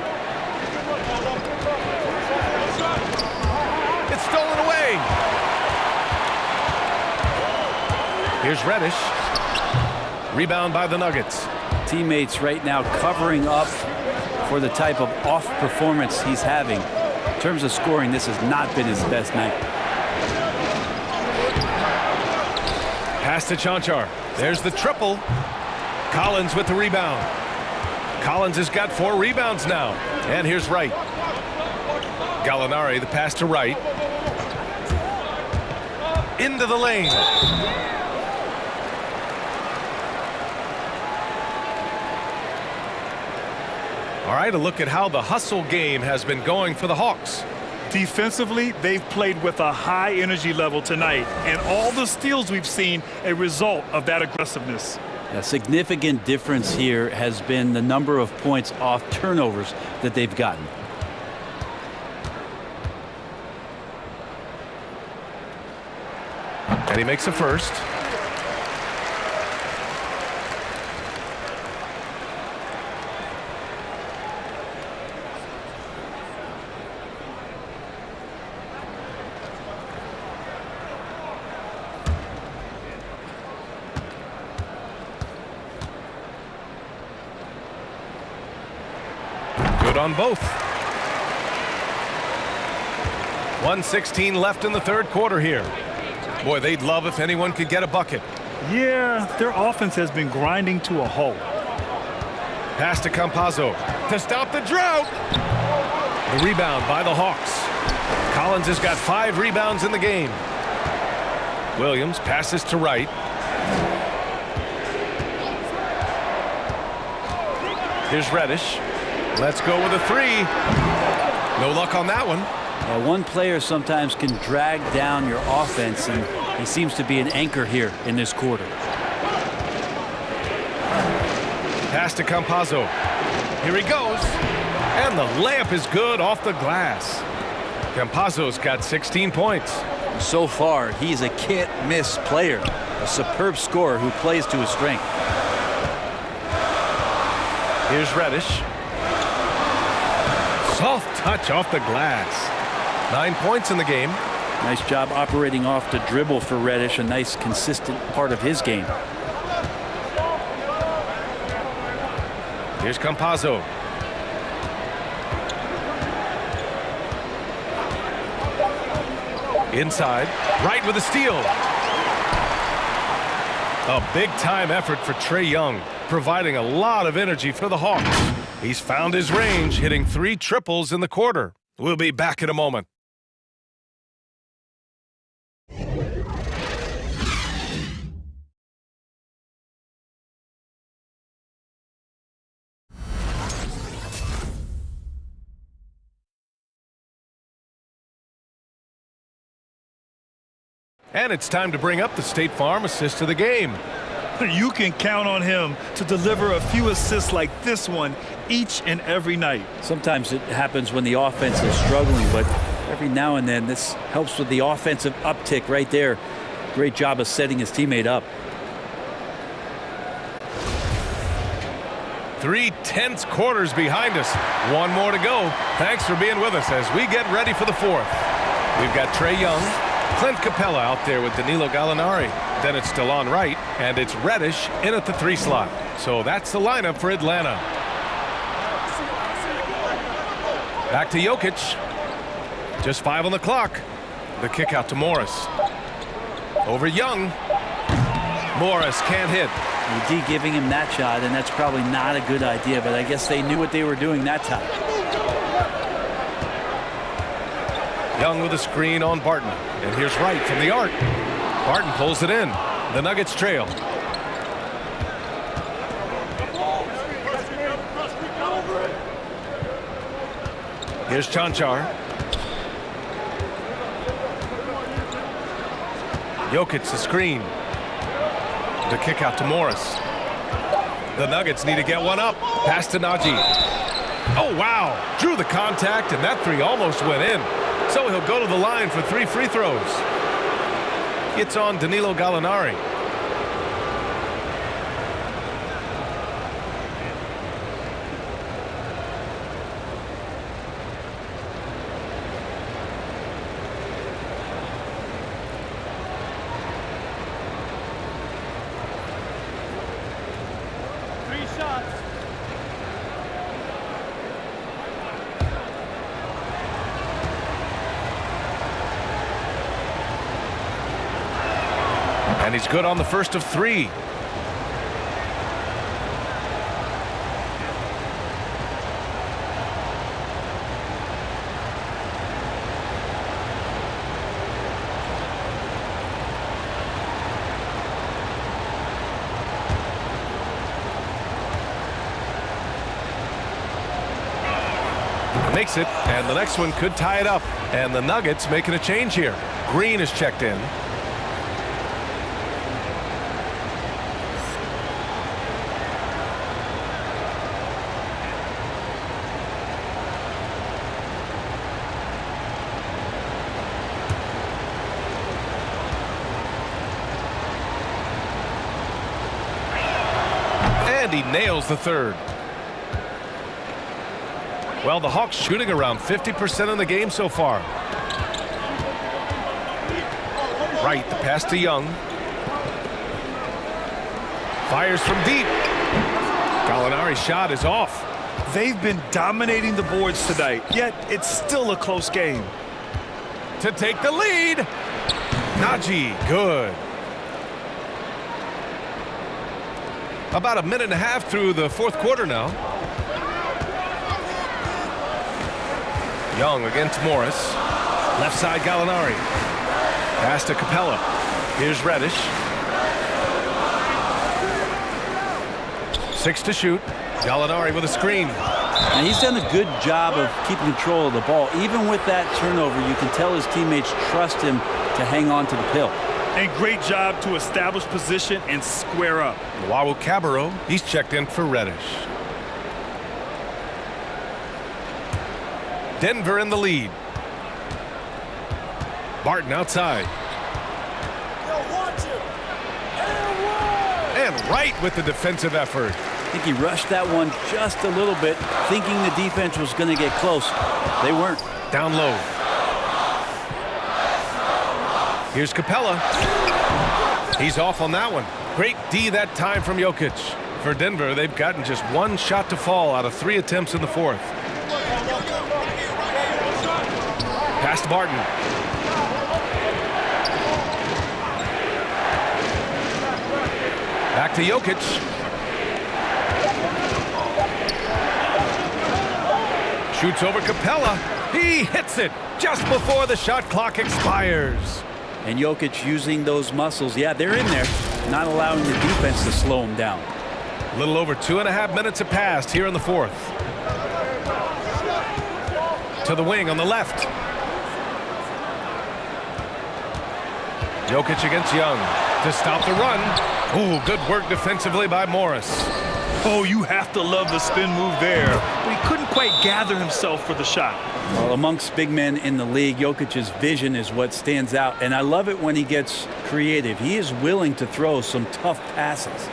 It's stolen away. Here's Reddish. Rebound by the Nuggets. Teammates right now covering up for the type of off performance he's having. In terms of scoring, this has not been his best night. Pass to Chanchar. There's the triple. Collins with the rebound. Collins has got 4 rebounds now. And here's Wright. Gallinari, the pass to Wright. Into the lane. All right, a look at how the hustle game has been going for the Hawks. Defensively, they've played with a high energy level tonight, and all the steals we've seen a result of that aggressiveness. A significant difference here has been the number of points off turnovers that they've gotten. And he makes a first. Good on both. 1:16 left in the third quarter here. Boy, they'd love if anyone could get a bucket. Yeah, their offense has been grinding to a halt. Pass to Campazzo to stop the drought. The rebound by the Hawks. Collins has got 5 rebounds in the game. Williams passes to Wright. Here's Reddish. Let's go with a 3. No luck on that one. One player sometimes can drag down your offense, and he seems to be an anchor here in this quarter. Pass to Campazzo. Here he goes. And the layup is good off the glass. Campazzo's got 16 points. So far, he's a can't-miss player, a superb scorer who plays to his strength. Here's Reddish. Soft touch off the glass. 9 points in the game. Nice job operating off the dribble for Reddish, a nice consistent part of his game. Here's Campazzo. Inside, Wright with a steal. A big-time effort for Trae Young, providing a lot of energy for the Hawks. He's found his range, hitting 3 triples in the quarter. We'll be back in a moment. And it's time to bring up the State Farm assist of the game. You can count on him to deliver a few assists like this one each and every night. Sometimes it happens when the offense is struggling, but every now and then this helps with the offensive uptick right there. Great job of setting his teammate up. 3 tense quarters behind us. 1 more to go. Thanks for being with us as we get ready for the 4th. We've got Trae Young, Clint Capella out there with Danilo Gallinari. Then it's DeLon Wright, and it's Reddish in at the 3 slot. So that's the lineup for Atlanta. Back to Jokic. Just 5 on the clock. The kick out to Morris. Over Young. Morris can't hit. The D giving him that shot, and that's probably not a good idea, but I guess they knew what they were doing that time. Young with a screen on Barton. And here's Wright from the arc. Barton pulls it in. The Nuggets trail. Here's Chanchar. Jokic the screen. The kick out to Morris. The Nuggets need to get one up. Pass to Najee. Oh, wow. Drew the contact, and that three almost went in. So he'll go to the line for 3 free throws. It's on Danilo Gallinari. And he's good on the first of 3. Makes it, and the next one could tie it up. And the Nuggets making a change here. Green is checked in. And he nails the third. Well, the Hawks shooting around 50% in the game so far. Right, the pass to Young. Fires from deep. Gallinari's shot is off. They've been dominating the boards tonight, yet it's still a close game. To take the lead. Najee, good. About a minute and a half through the fourth quarter now. Young against Morris. Left side Gallinari. Pass to Capella. Here's Reddish. 6 to shoot. Gallinari with a screen. And he's done a good job of keeping control of the ball. Even with that turnover, you can tell his teammates trust him to hang on to the pill. And great job to establish position and square up. Wawu Cabarro, he's checked in for Reddish. Denver in the lead. Barton outside. And Wright with the defensive effort. I think he rushed that one just a little bit, thinking the defense was going to get close. They weren't. Down low. Here's Capella. He's off on that one. Great D that time from Jokic. For Denver, they've gotten just 1 shot to fall out of 3 attempts in the fourth. Pass to Barton. Back to Jokic. Shoots over Capella. He hits it just before the shot clock expires. And Jokic using those muscles. Yeah, they're in there, not allowing the defense to slow him down. A little over 2.5 minutes have passed here in the fourth. To the wing on the left. Jokic against Young to stop the run. Ooh, good work defensively by Morris. Oh, you have to love the spin move there. But he couldn't quite gather himself for the shot. Well, amongst big men in the league, Jokic's vision is what stands out. And I love it when he gets creative. He is willing to throw some tough passes.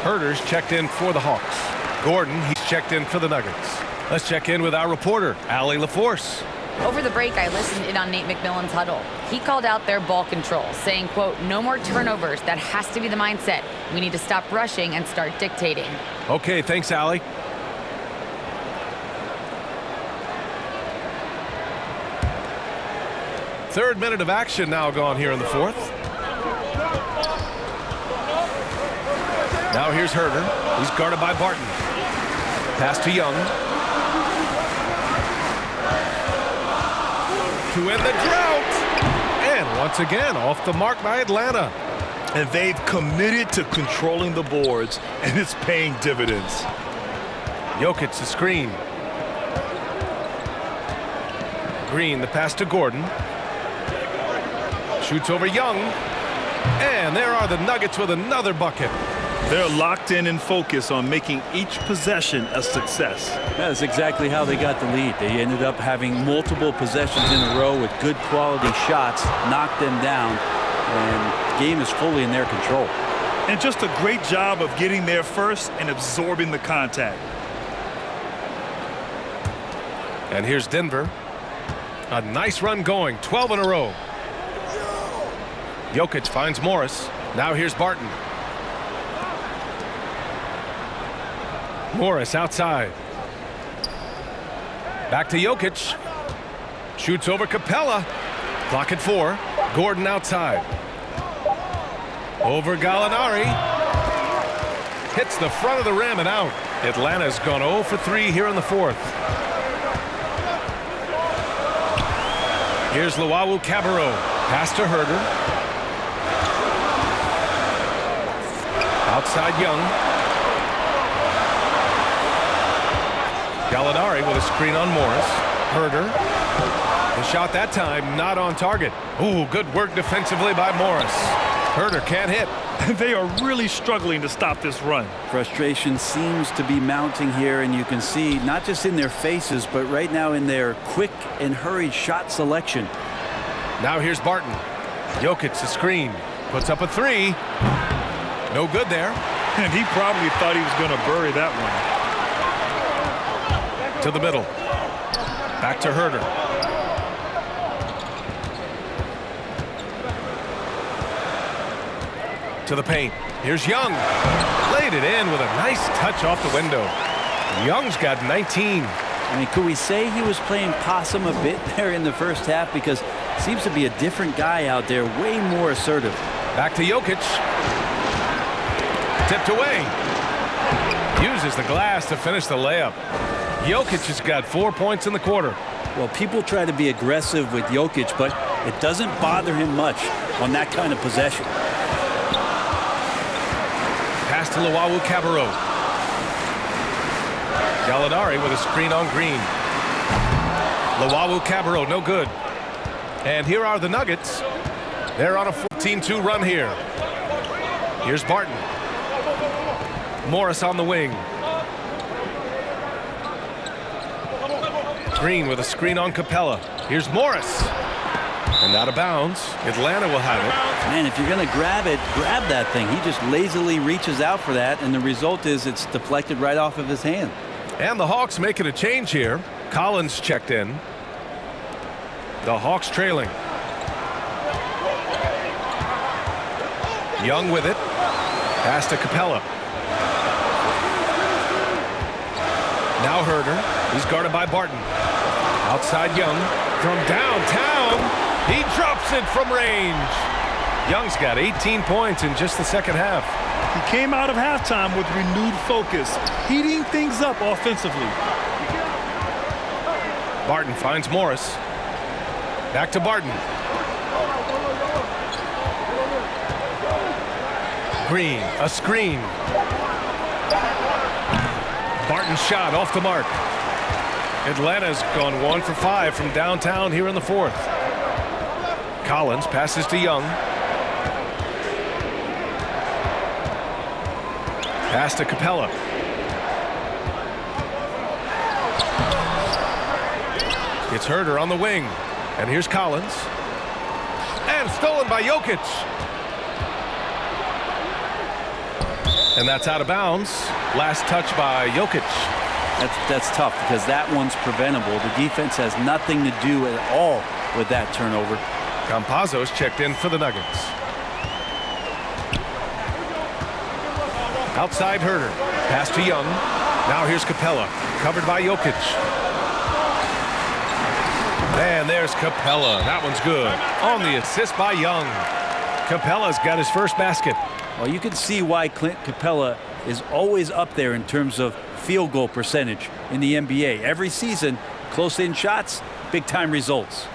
Herder's checked in for the Hawks. Gordon, he's checked in for the Nuggets. Let's check in with our reporter, Allie LaForce. Over the break, I listened in on Nate McMillan's huddle. He called out their ball control, saying, quote, no more turnovers. That has to be the mindset. We need to stop rushing and start dictating. Okay, thanks, Allie. Third minute of action now gone here in the fourth. Now here's Herder. He's guarded by Barton. Pass to Young. To end the drought. And once again, off the mark by Atlanta. And they've committed to controlling the boards, and it's paying dividends. Jokic the screen. Green the pass to Gordon. Shoots over Young. And there are the Nuggets with another bucket. They're locked in and focused on making each possession a success. That's exactly how they got the lead. They ended up having multiple possessions in a row with good quality shots, knocked them down, and the game is fully in their control. And just a great job of getting there first and absorbing the contact. And here's Denver. A nice run going, 12 in a row. Jokic finds Morris. Now here's Barton. Morris outside. Back to Jokic. Shoots over Capella. Clock at 4. Gordon outside. Over Gallinari. Hits the front of the rim and out. Atlanta's gone 0 for 3 here in the fourth. Here's Luau Cabarrot. Pass to Herder. Outside Young. Gallinari with a screen on Morris. Herder. The shot that time not on target. Ooh, good work defensively by Morris. Herder can't hit. They are really struggling to stop this run. Frustration seems to be mounting here, and you can see not just in their faces, but right now in their quick and hurried shot selection. Now here's Barton. Jokic the screen. Puts up a 3. No good there. And he probably thought he was going to bury that one. To the middle. Back to Herder. To the paint. Here's Young. Laid it in with a nice touch off the window. Young's got 19. I mean, could we say he was playing possum a bit there in the first half? Because it seems to be a different guy out there, way more assertive. Back to Jokic. Tipped away. Uses the glass to finish the layup. Jokic has got 4 points in the quarter. Well, people try to be aggressive with Jokic, but it doesn't bother him much on that kind of possession. Pass to Luau Cabarrot. Gallinari with a screen on Green. Luau Cabarrot, no good. And here are the Nuggets. They're on a 14-2 run here. Here's Barton. Morris on the wing. Green with a screen on Capella. Here's Morris. And out of bounds. Atlanta will have it. Man, if you're going to grab it, grab that thing. He just lazily reaches out for that, and the result is it's deflected right off of his hand. And the Hawks making a change here. Collins checked in. The Hawks trailing. Young with it. Pass to Capella. Now Herder. He's guarded by Barton. Outside Young. From downtown. He drops it from range. Young's got 18 points in just the second half. He came out of halftime with renewed focus, heating things up offensively. Barton finds Morris. Back to Barton. Green, a screen. Barton's shot off the mark. Atlanta's gone 1 for 5 from downtown here in the fourth. Collins passes to Young. Pass to Capella. It's Herder on the wing. And here's Collins. And stolen by Jokic. And that's out of bounds. Last touch by Jokic. That's tough because that one's preventable. The defense has nothing to do at all with that turnover. Campazzo's checked in for the Nuggets. Outside Herter. Pass to Young. Now here's Capella. Covered by Jokic. And there's Capella. That one's good. On the assist by Young. Capella's got his first basket. Well, you can see why Clint Capella is always up there in terms of field goal percentage in the NBA. Every season, close-in shots, big-time results.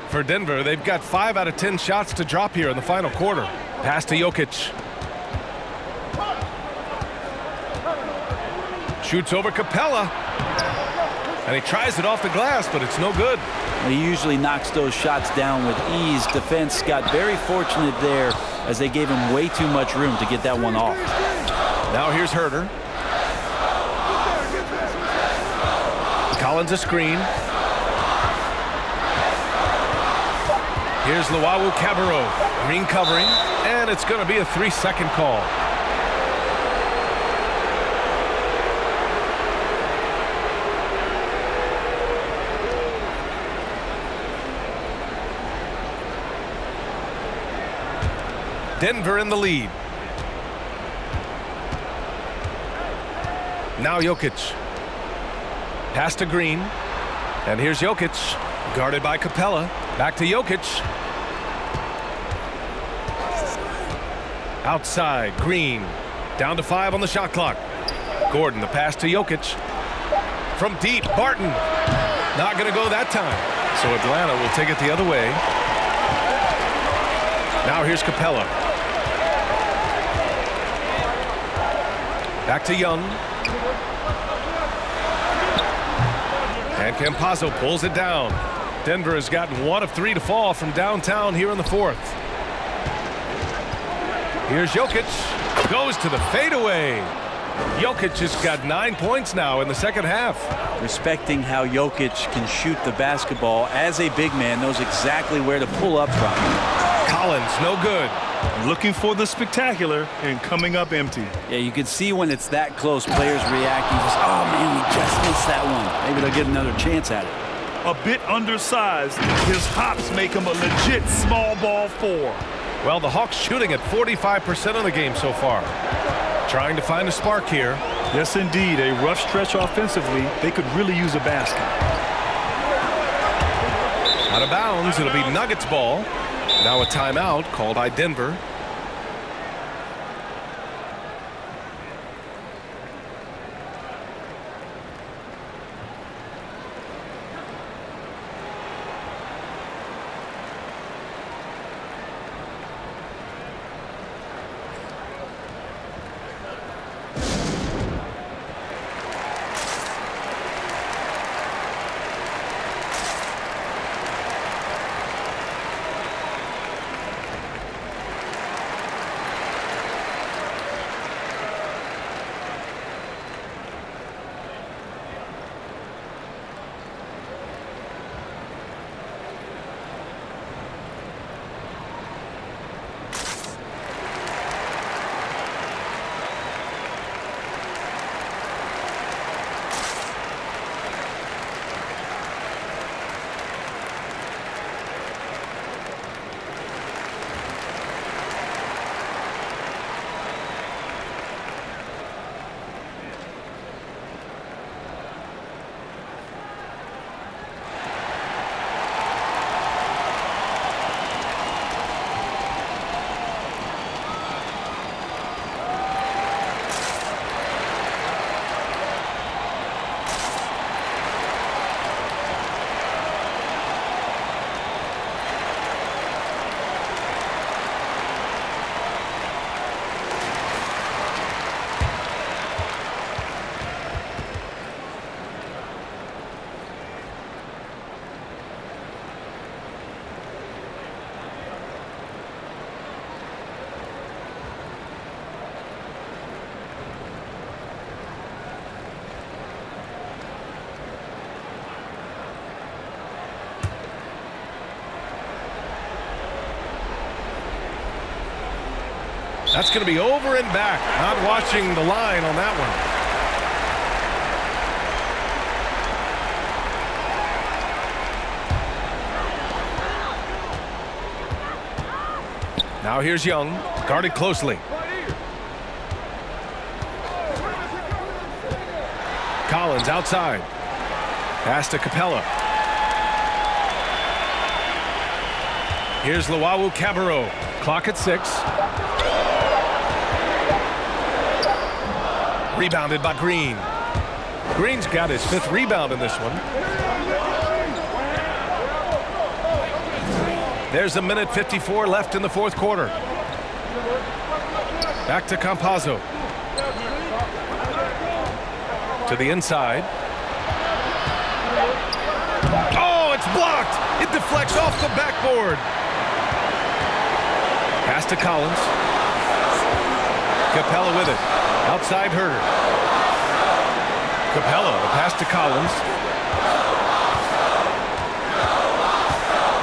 For Denver, they've got 5 out of 10 shots to drop here in the final quarter. Pass to Jokic. Shoots over Capella. And he tries it off the glass, but it's no good. He usually knocks those shots down with ease. Defense got very fortunate there as they gave him way too much room to get that one off. Now here's Herter. Collins a screen. Here's Luau Cabarrot. Green covering, and it's going to be a 3-second call. Denver in the lead. Now Jokic. Pass to Green. And here's Jokic. Guarded by Capella. Back to Jokic. Outside, Green. Down to 5 on the shot clock. Gordon, the pass to Jokic. From deep, Barton. Not going to go that time. So Atlanta will take it the other way. Now here's Capella. Back to Young. And Campazzo pulls it down. Denver has gotten 1 of 3 to fall from downtown here in the 4th. Here's Jokic. Goes to the fadeaway. Jokic has got 9 points now in the second half. Respecting how Jokic can shoot the basketball as a big man, knows exactly where to pull up from. Collins, no good. Looking for the spectacular and coming up empty. Yeah, you can see when it's that close, players reacting. Just, oh man, we just missed that one. Maybe they'll get another chance at it. A bit undersized, his hops make him a legit small ball 4. Well, the Hawks shooting at 45% of the game so far. Trying to find a spark here. Yes, indeed. A rough stretch offensively. They could really use a basket. Out of bounds. It'll be Nuggets ball. Now a timeout called by Denver. That's going to be over and back. Not watching the line on that one. Now here's Young, guarded closely. Collins outside. Pass to Capella. Here's Luau Cabarro. Clock at 6. Rebounded by Green. Green's got his 5th rebound in this one. There's 1:54 left in the 4th quarter. Back to Campazzo. To the inside. Oh, it's blocked. It deflects off the backboard. Pass to Collins. Capella with it. Outside Herter. Capella, the pass to Collins.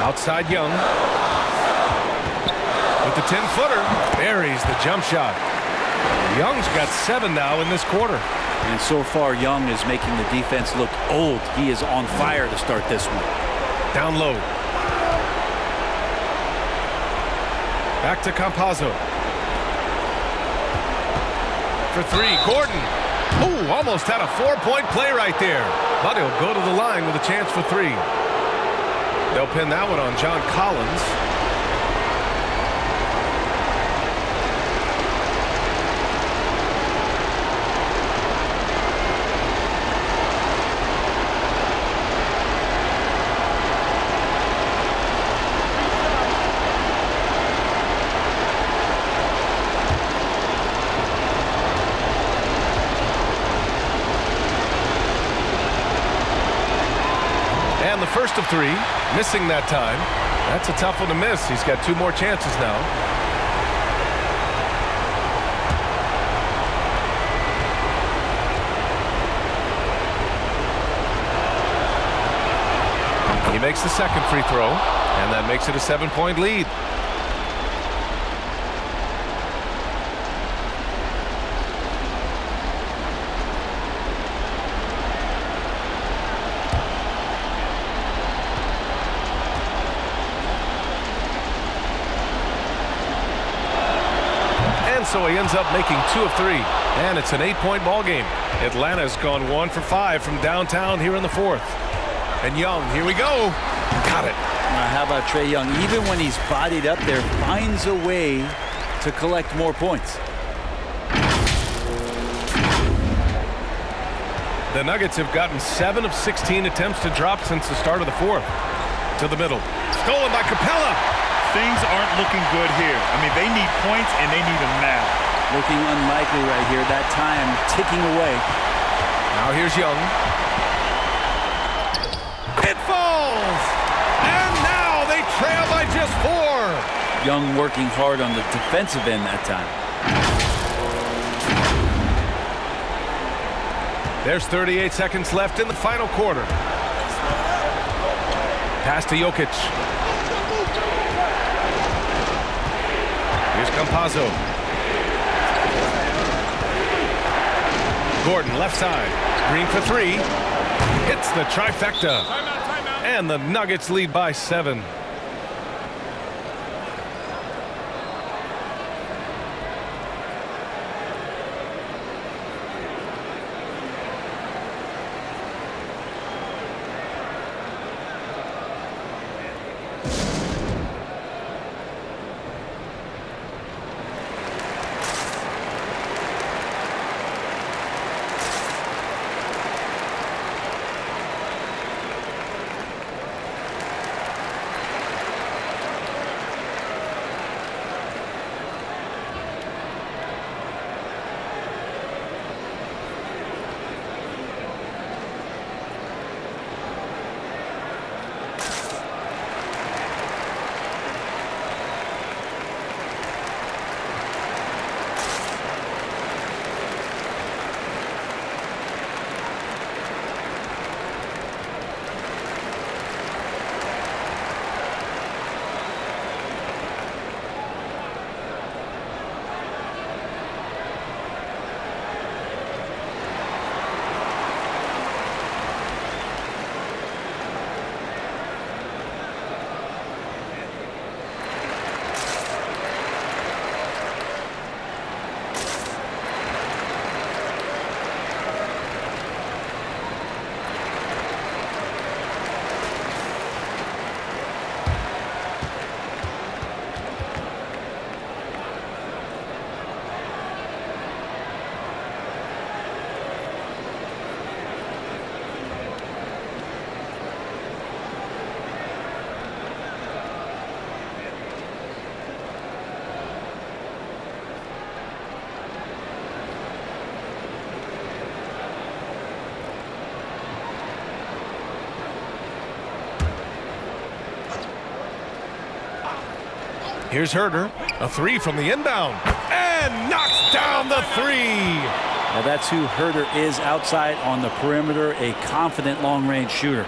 Outside Young. With the 10-footer. Buries the jump shot. Young's got 7 now in this quarter. And so far, Young is making the defense look old. He is on fire to start this one. Down low. Back to Campazzo. For 3, Gordon. Ooh, almost had a 4-point play right there. But he'll go to the line with a chance for 3. They'll pin that one on John Collins. And the first of 3, missing that time. That's a tough one to miss. He's got 2 more chances now. He makes the second free throw, and that makes it a 7-point lead. So he ends up making 2 of 3, and it's an 8-point ball game. Atlanta's gone 1 for 5 from downtown here in the 4th. And Young, here we go. Got it. How about Trae Young? Even when he's bodied up there, finds a way to collect more points. The Nuggets have gotten 7 of 16 attempts to drop since the start of the 4th. To the middle. Stolen by Capella. Things aren't looking good here. I mean, they need points, and they need them now. Looking unlikely right here. That time ticking away. Now here's Young. It falls! And now they trail by just 4. Young working hard on the defensive end that time. There's 38 seconds left in the final quarter. Pass to Jokic. Here's Campazzo. Gordon left side. Green for 3. Hits the trifecta. And the Nuggets lead by 7. Here's Herter, a three from the inbound, and knocks down the three. Now that's who Herter is outside on the perimeter, a confident long-range shooter.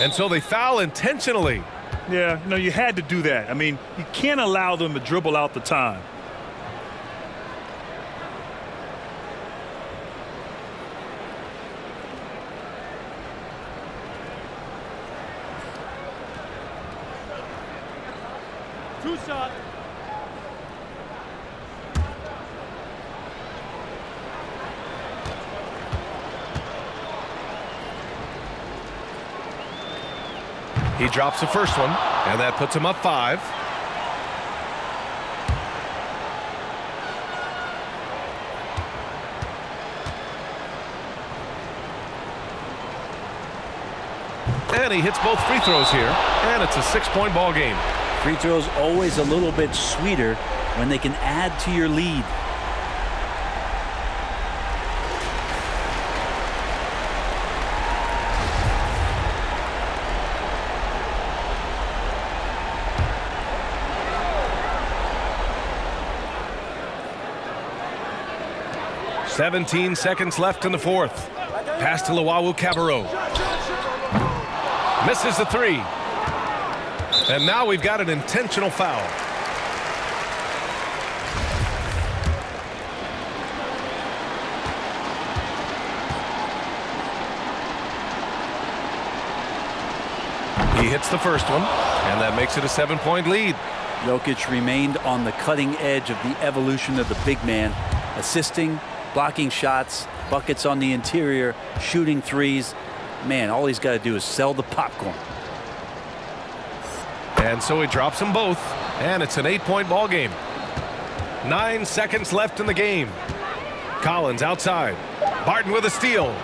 And so they foul intentionally. Yeah, you had to do that. I mean, you can't allow them to dribble out the time. Two shot. He drops the first one, and that puts him up 5. And he hits both free throws here, and it's a 6-point ball game. Free throws always a little bit sweeter when they can add to your lead. "17 seconds left in the fourth. Pass to Luau Cabarro. Misses the three. And now we've got an intentional foul. He hits the first one, and that makes it a 7-point lead. Jokic remained on the cutting edge of the evolution of the big man, assisting, blocking shots, buckets on the interior, shooting threes. Man, all he's got to do is sell the popcorn. And so he drops them both, and it's an 8-point ball game. 9 seconds left in the game. Collins outside. Barton with a steal.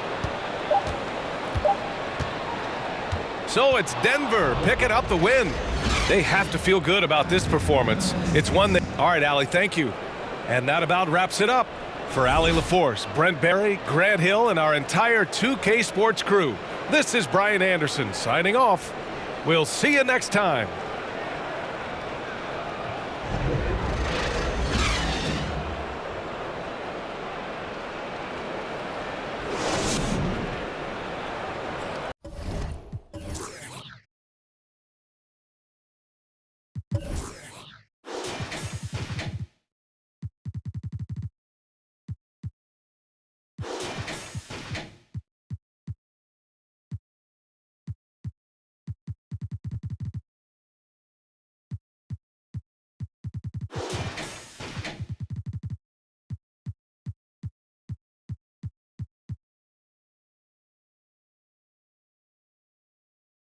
So it's Denver picking up the win. They have to feel good about this performance. It's one that... All right, Allie, thank you. And that about wraps it up. For Allie LaForce, Brent Barry, Grant Hill, and our entire 2K Sports crew, this is Brian Anderson signing off. We'll see you next time. You